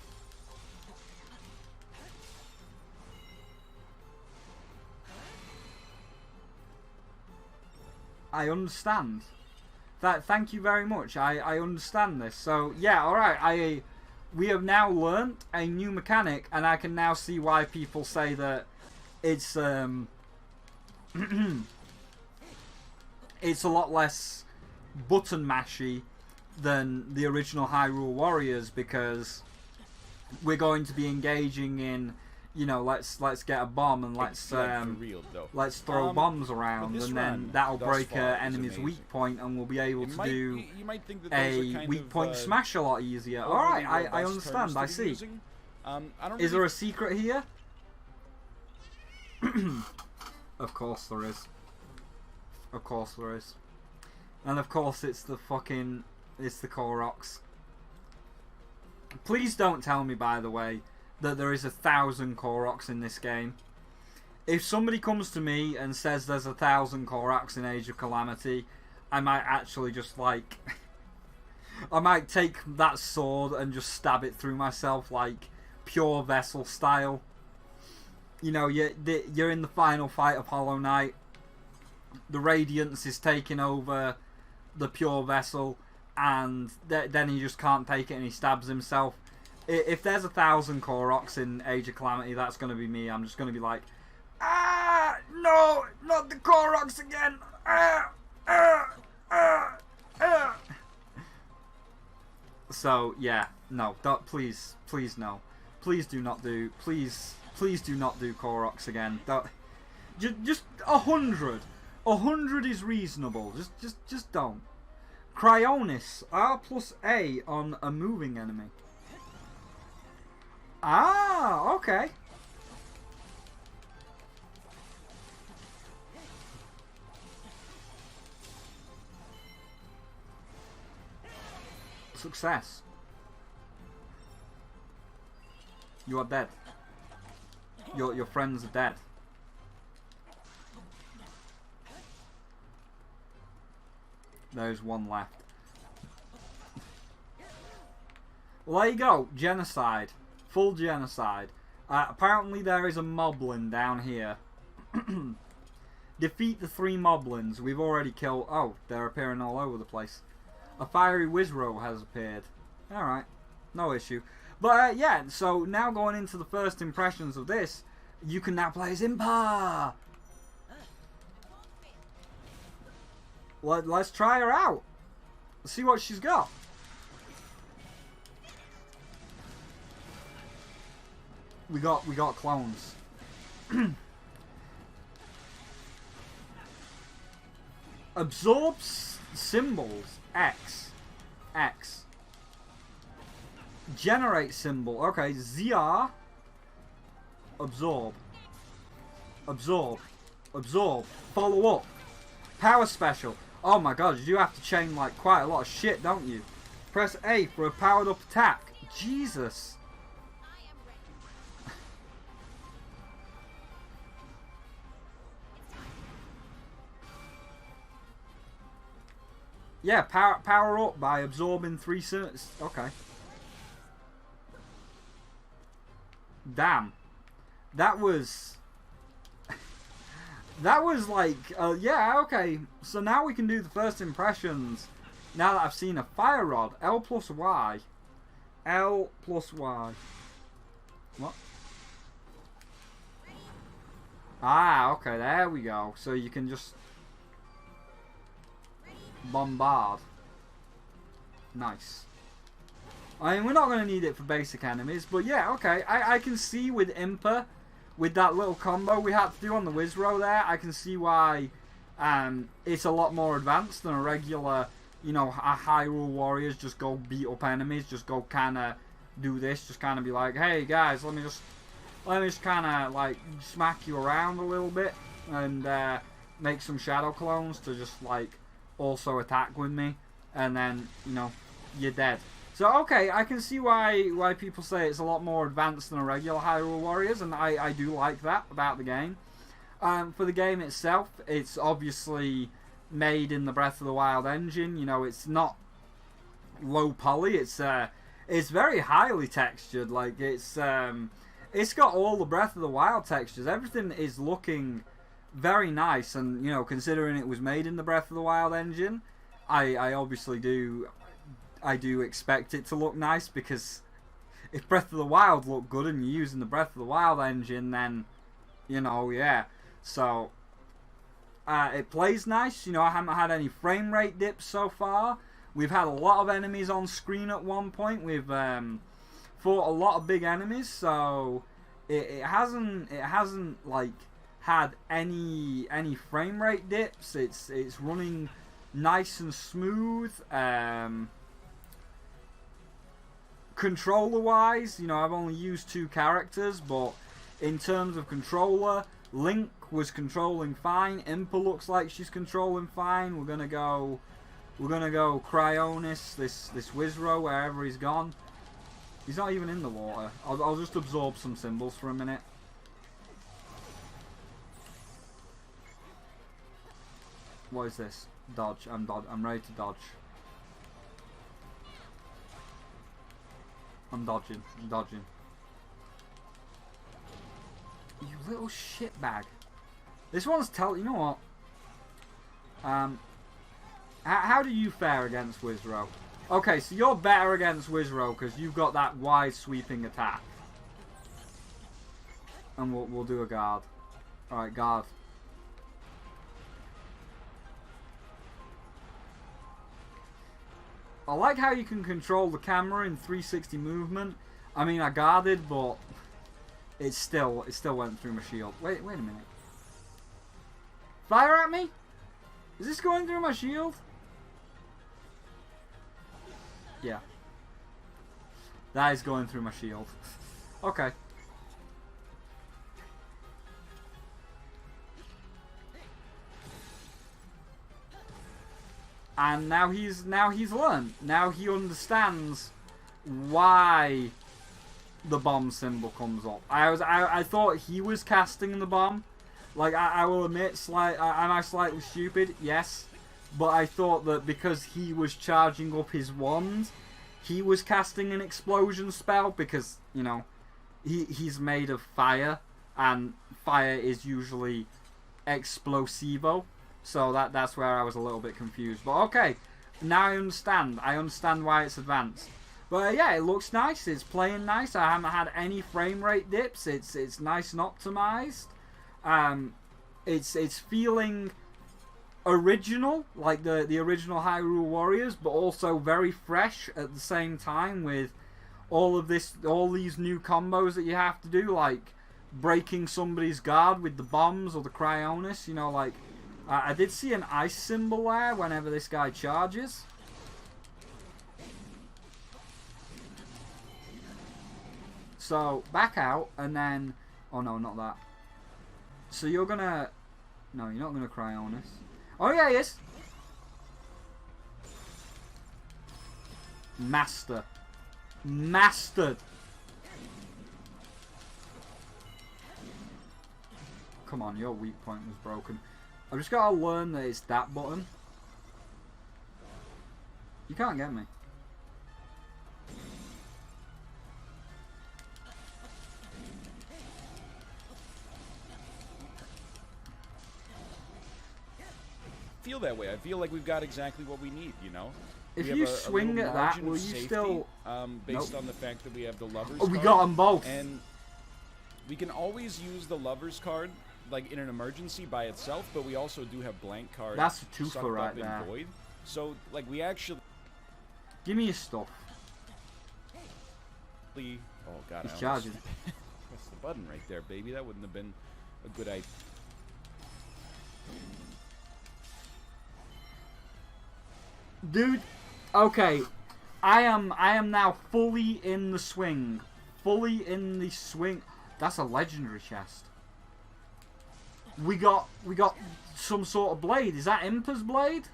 A: I understand. Thank you very much. I understand this. So yeah, alright. We have now learnt a new mechanic, and I can now see why people say that it's it's a lot less button mashy than the original Hyrule Warriors, because we're going to be engaging in, you know, let's get a bomb and let's throw bombs around, and then that'll break an enemy's weak point, and we'll be able to do a weak point smash a lot easier. Alright, I understand, I see. Is there a secret here? Of course there is. Of course there is. And of course it's the Koroks. Please don't tell me, by the way, that there is 1,000 Koroks in this game. If somebody comes to me and says there's 1,000 Koroks in Age of Calamity, I might actually just, like, I might take that sword and just stab it through myself, like pure vessel style. You know, you're in the final fight of Hollow Knight. The Radiance is taking over the pure vessel, and then he just can't take it and he stabs himself. If there's 1,000 Koroks in Age of Calamity, that's going to be me. I'm just going to be like, no, not the Koroks again. So yeah, no, please no, please do not do Koroks again. Just 100. 100 is reasonable. Just don't. Cryonis, R plus A on a moving enemy. Okay. Success. You are dead. Your friends are dead. There's one left. Well, there you go. Genocide. Full genocide. Apparently there is a moblin down here. Defeat the 3 moblins. We've already killed... Oh, they're appearing all over the place. A fiery Wizrow has appeared. Alright. No issue. But yeah, so now going into the first impressions of this, you can now play as Impa! Let's try her out. Let's see what she's got. We got clones. Absorbs symbols. X. Generate symbol. Okay, ZR. Absorb. Follow up. Power special. Oh my god, you do have to chain like quite a lot of shit, don't you? Press A for a powered up attack. Jesus. Yeah, power up by absorbing 3 certs. Okay. Damn. That was... that was like... yeah, okay. So now we can do the first impressions. Now that I've seen a fire rod. L plus Y. L plus Y. What? Ah, okay. There we go. So you can just... bombard. Nice. I mean, we're not going to need it for basic enemies, but yeah, okay. I can see with Impa, with that little combo we had to do on the Wizrow there, I can see why it's a lot more advanced than a regular, you know, a Hyrule Warriors just go beat up enemies, just go kind of do this, just kind of be like, hey guys, let me just kind of like smack you around a little bit and make some shadow clones to just like also attack with me, and then, you know, you're dead. So okay, I can see why people say it's a lot more advanced than a regular Hyrule Warriors, and I do like that about the game. For the game itself, it's obviously made in the Breath of the Wild engine. You know, it's not low poly. It's very highly textured. Like it's got all the Breath of the Wild textures. Everything is looking very nice, and you know, considering it was made in the Breath of the Wild engine, I obviously do expect it to look nice, because if Breath of the Wild looked good and you're using the Breath of the Wild engine, then, you know, yeah. So it plays nice. You know, I haven't had any frame rate dips so far. We've had a lot of enemies on screen at one point. We've fought a lot of big enemies, so it hasn't like had any frame rate dips. It's running nice and smooth. Controller wise, you know, I've only used 2 characters, but in terms of controller, Link was controlling fine. Impa looks like she's controlling fine. We're gonna go Cryonis, this Wizrow, wherever he's gone. He's not even in the water. I'll just absorb some symbols for a minute. What is this? Dodge. I'm ready to dodge. I'm dodging. You little shitbag. This one's you know what? How do you fare against Wizrow? Okay, so you're better against Wizrow because you've got that wide sweeping attack. And we'll do a guard. Alright, guard. I like how you can control the camera in 360 movement. I mean, I guarded, but it still went through my shield. Wait a minute. Fire at me? Is this going through my shield? Yeah. That is going through my shield. Okay. And now he's learned. Now he understands why the bomb symbol comes up. I thought he was casting the bomb. Like I will admit, am I slightly stupid? Yes, but I thought that because he was charging up his wand, he was casting an explosion spell, because you know he's made of fire, and fire is usually explosivo. So that's where I was a little bit confused. But okay, now I understand. I understand why it's advanced. But yeah, it looks nice. It's playing nice. I haven't had any frame rate dips. It's nice and optimized. It's feeling original, like the original Hyrule Warriors, but also very fresh at the same time, with all these new combos that you have to do, like breaking somebody's guard with the bombs or the Cryonis. You know, like I did see an ice symbol there whenever this guy charges. So back out, and then oh no, not that. So you're gonna no, you're not gonna Cryonis. Oh yeah, he is. Master. Mastered. Come on, your weak point was broken. I've just got to learn that it's that button. You can't get me.
C: Feel that way. I feel like we've got exactly what we need, you know?
A: If you swing at that, will you still...
C: based
A: Nope.
C: on the fact that we have the Lover's
A: Oh,
C: card.
A: we got them both.
C: And we can always use the Lover's card, like, in an emergency by itself, but we also do have blank cards.
A: That's a twofer
C: sucked
A: right
C: up in
A: there.
C: Void. So, like, we actually...
A: Give me your stuff.
C: Oh, God,
A: He's
C: I
A: charging.
C: pressed the button right there, baby. That wouldn't have been a good idea.
A: Dude, okay. I am now fully in the swing. Fully in the swing. That's a legendary chest. We got some sort of blade. Is that Impa's blade?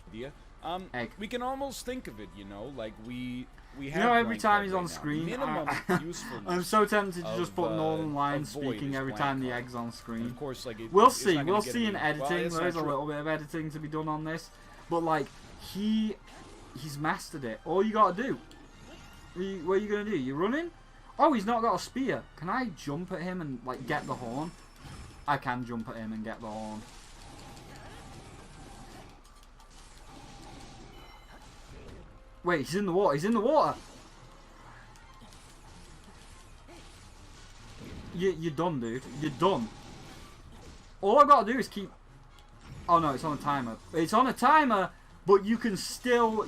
C: Idea.
A: Egg.
C: We can almost think of it, you know, like we have.
A: You know, every
C: blank
A: time
C: card
A: he's
C: right
A: on
C: now.
A: screen,
C: Minimum usefulness.
A: I'm so tempted to
C: of,
A: just put Northern Lion
C: of Void
A: speaking
C: is
A: every
C: blank
A: time the
C: card.
A: egg's on
C: And
A: screen.
C: of course, like
A: We'll
C: it's
A: see.
C: not
A: We'll
C: gonna get
A: see in
C: any-
A: editing.
C: Well, it's
A: There's a
C: not true.
A: little bit of editing to be done on this, but like he's mastered it. All you gotta do. What are you gonna do? You running? Oh, he's not got a spear. Can I jump at him and like get the horn? I can jump at him and get the horn. Wait, he's in the water. He's in the water. You're done, dude. You're done. All I've got to do is keep... Oh no, it's on a timer. It's on a timer, but you can still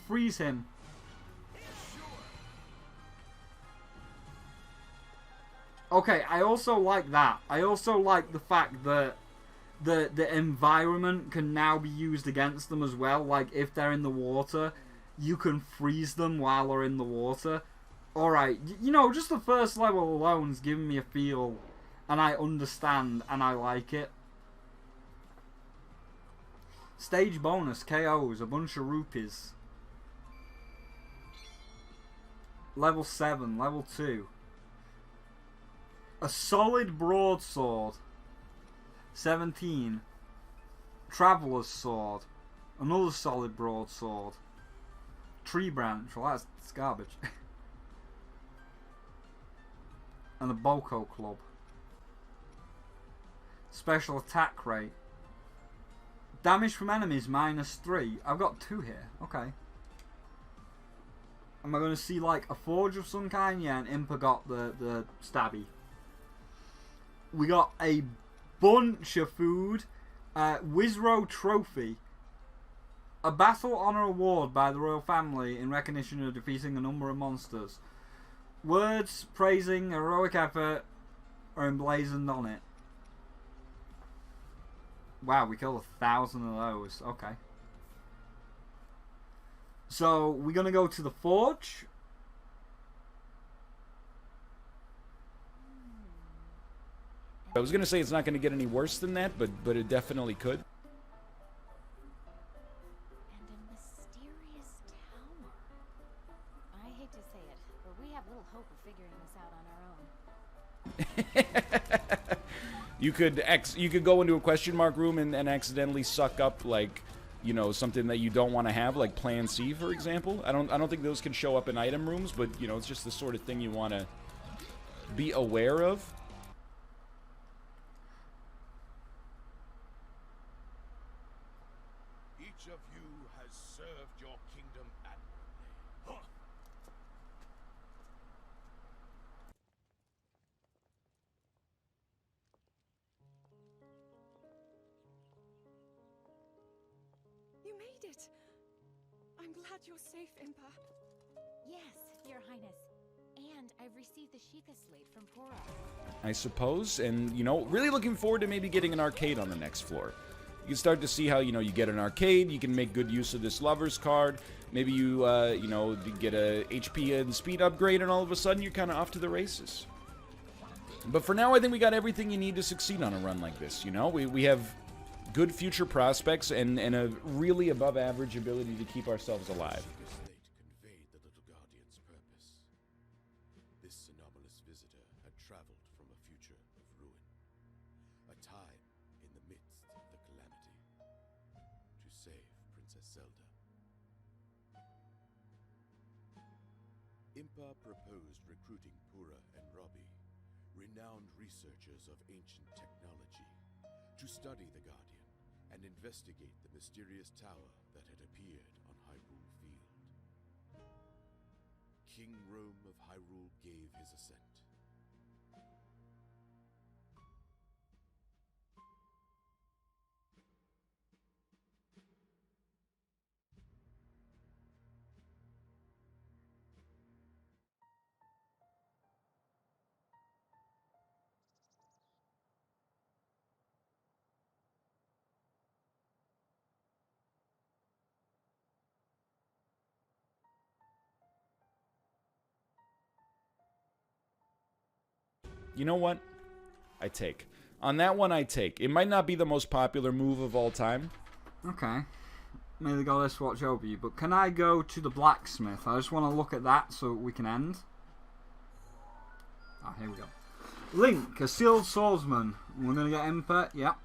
A: freeze him. Okay, I also like that. I also like the fact that the environment can now be used against them as well. Like, if they're in the water, you can freeze them while they're in the water. Alright, you know, just the first level alone is giving me a feel, and I understand, and I like it. Stage bonus, KOs, a bunch of rupees. Level 7, level 2. A solid broadsword. 17. Traveller's sword. Another solid broadsword. Tree branch. Well, that's garbage. And a Boko club. Special attack rate. Damage from enemies -3. I've got 2 here. Okay. Am I going to see like a forge of some kind? Yeah, and Impa got the stabby. We got a bunch of food. Wizro Trophy. A battle honor award by the royal family in recognition of defeating a number of monsters. Words praising heroic effort are emblazoned on it. Wow, we killed 1,000 of those. Okay. So, we're going to go to the forge.
C: I was gonna say it's not gonna get any worse than that, but it definitely could.
D: And a mysterious tower. I hate to say it, but we have little hope of figuring this out on our own.
C: You could go into a question mark room and accidentally suck up, like, you know, something that you don't want to have, like Plan C, for example. I don't think those can show up in item rooms, but you know, it's just the sort of thing you want to be aware of.
E: Each of you has served your kingdom admirably. Huh.
F: You made it! I'm glad you're safe, Impa.
D: Yes, Your Highness. And I've received the Sheikah slate from Pora.
C: I suppose, and you know, really looking forward to maybe getting an arcade on the next floor. You can start to see how, you know, you get an arcade, you can make good use of this lover's card, maybe you, you know, get a HP and speed upgrade, and all of a sudden you're kind of off to the races. But for now, I think we got everything you need to succeed on a run like this, you know? We have good future prospects and a really above average ability to keep ourselves alive.
E: State conveyed the little guardian's purpose. This anomalous visitor had traveled from a future of ruin, a time in the midst of the Calamity, to save Princess Zelda. Impa proposed recruiting Pura and Robbie, renowned researchers of ancient technology, to study the Guardian and investigate the mysterious tower that had appeared on Hyrule Field. King Rome of Hyrule gave his assent.
C: You know what? I take. On that one, I take. It might not be the most popular move of all time.
A: Okay. May the goddess watch over you. But can I go to the blacksmith? I just want to look at that so we can end. Ah, here we go. Link, a sealed swordsman. We're going to get input. Yep.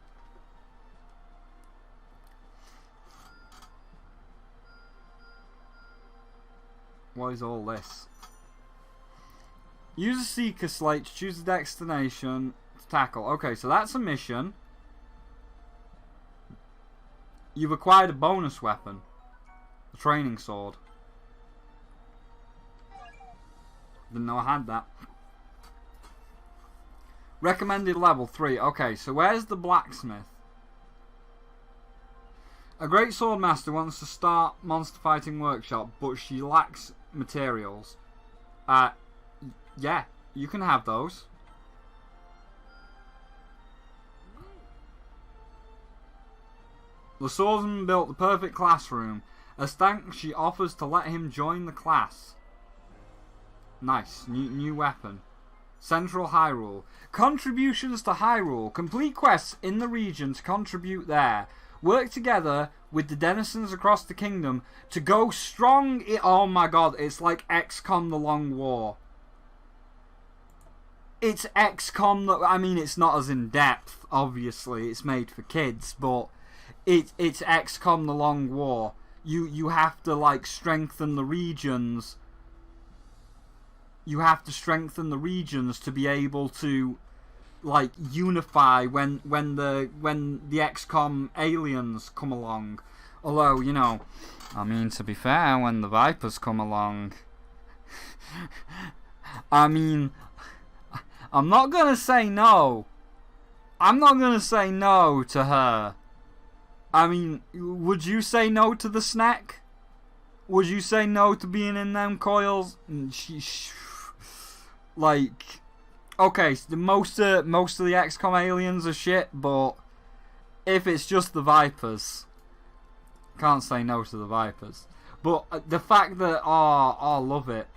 A: What is all this? Use a seeker slate to choose a destination to tackle. Okay, so that's a mission. You've acquired a bonus weapon. A training sword. Didn't know I had that. Recommended level 3. Okay, so where's the blacksmith? A great sword master wants to start monster fighting workshop, but she lacks materials. Yeah, you can have those. The swordsman built the perfect classroom. As thanks, she offers to let him join the class. Nice. New weapon. Central Hyrule. Contributions to Hyrule. Complete quests in the region to contribute there. Work together with the denizens across the kingdom to go strong. Oh my god, it's like XCOM The Long War. It's XCOM. I mean, it's not as in depth, obviously. It's made for kids, but it's XCOM The Long War. You have to, like, strengthen the regions. You have to strengthen the regions to be able to, like, unify when the XCOM aliens come along. Although, you know, I mean, to be fair, when the Vipers come along, I mean, I'm not gonna say no. I'm not gonna say no to her. I mean, would you say no to the snack? Would you say no to being in them coils? Like, okay, so most of the XCOM aliens are shit, but if it's just the Vipers, can't say no to the Vipers. But the fact that, I love it.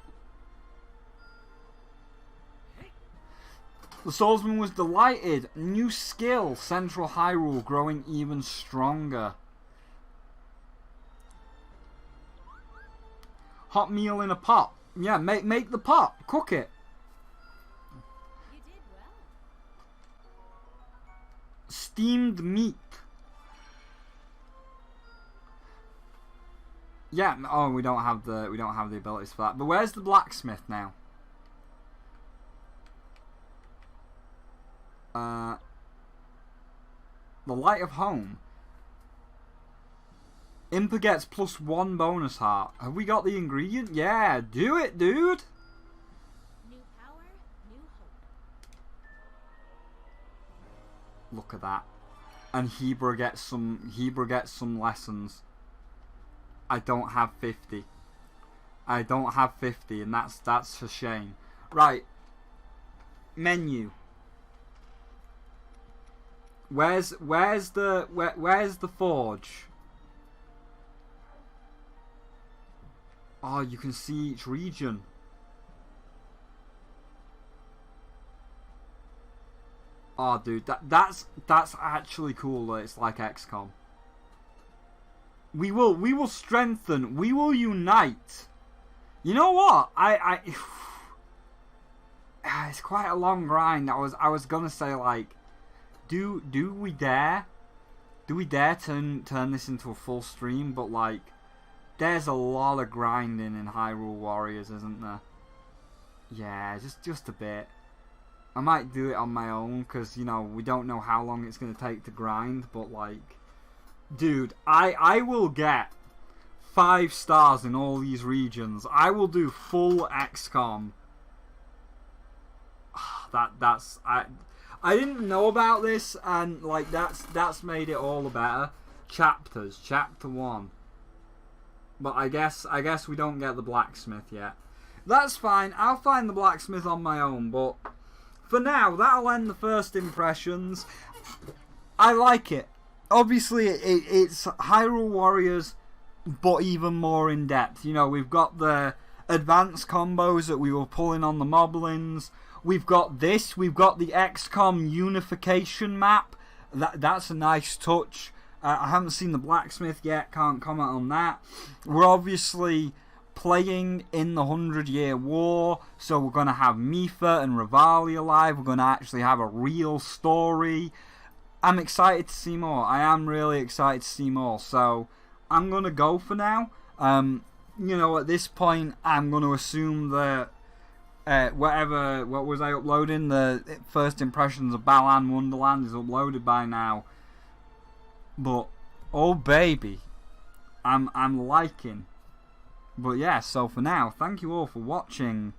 A: The swordsman was delighted. New skill, Central Hyrule growing even stronger. Hot meal in a pot. Yeah, make the pot. Cook it.
D: You did well.
A: Steamed meat. Yeah. Oh, we don't have the abilities for that. But where's the blacksmith now? The Light of Home. Impa gets +1 bonus heart. Have we got the ingredient? Yeah, do it, dude.
D: New power, new hope.
A: Look at that. And Hebra gets some lessons. I don't have 50. I don't have 50, and that's a shame. Right. Menu. Where's the forge? Oh, you can see each region. Oh, dude, that's actually cool that it's like XCOM. We will strengthen. We will unite. You know what? It's quite a long grind. I was gonna say, like, do we dare? Do we dare turn this into a full stream? But like, there's a lot of grinding in Hyrule Warriors, isn't there? Yeah, just a bit. I might do it on my own because, you know, we don't know how long it's gonna take to grind. But like, dude, I will get 5 stars in all these regions. I will do full XCOM. I didn't know about this, and like that's made it all the better. Chapters, chapter 1. But I guess we don't get the blacksmith yet. That's fine. I'll find the blacksmith on my own. But for now, that'll end the first impressions. I like it. Obviously, it's Hyrule Warriors, but even more in depth. You know, we've got the advanced combos that we were pulling on the moblins. We've got this. We've got the XCOM unification map. That's a nice touch. I haven't seen the blacksmith yet. Can't comment on that. We're obviously playing in the 100-Year War, so we're going to have Mipha and Revali alive. We're going to actually have a real story. I'm excited to see more. I am really excited to see more. So I'm going to go for now. You know, at this point, I'm going to assume that what was I uploading? The first impressions of Balan Wonderland is uploaded by now. But oh baby, I'm liking. But yeah, so for now, thank you all for watching.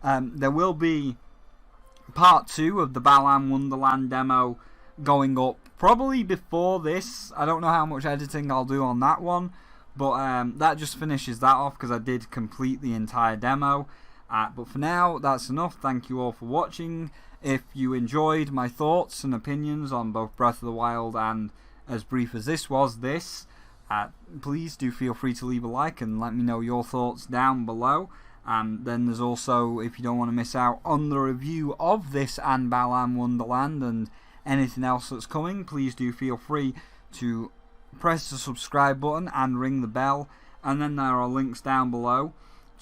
A: There will be part 2 of the Balan Wonderland demo going up probably before this. I don't know how much editing I'll do on that one, but that just finishes that off because I did complete the entire demo. But for now, that's enough. Thank you all for watching. If you enjoyed my thoughts and opinions on both Breath of the Wild and, as brief as this was, please do feel free to leave a like and let me know your thoughts down below. Then there's also, if you don't want to miss out on the review of this and Balan Wonderland and anything else that's coming, please do feel free to press the subscribe button and ring the bell. And then there are links down below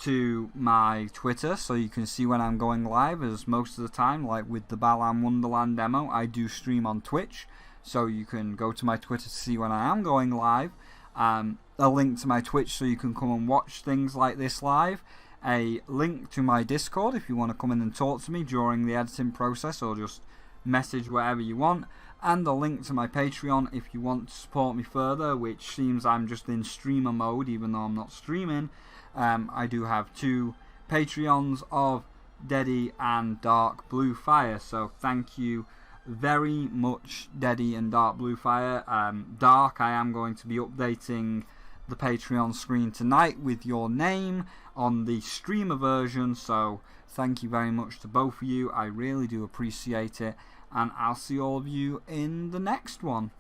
A: to my Twitter, so you can see when I'm going live, as most of the time, like with the Balan Wonderland demo, I do stream on Twitch, so you can go to my Twitter to see when I am going live. A link to my Twitch so you can come and watch things like this live. A link to my Discord if you want to come in and talk to me during the editing process, or just message whatever you want. And a link to my Patreon if you want to support me further, which seems I'm just in streamer mode even though I'm not streaming. I do have 2 Patreons of Deddy and Dark Blue Fire, so thank you very much, Deddy and Dark Blue Fire. Dark, I am going to be updating the Patreon screen tonight with your name on the streamer version, so thank you very much to both of you. I really do appreciate it, and I'll see all of you in the next one.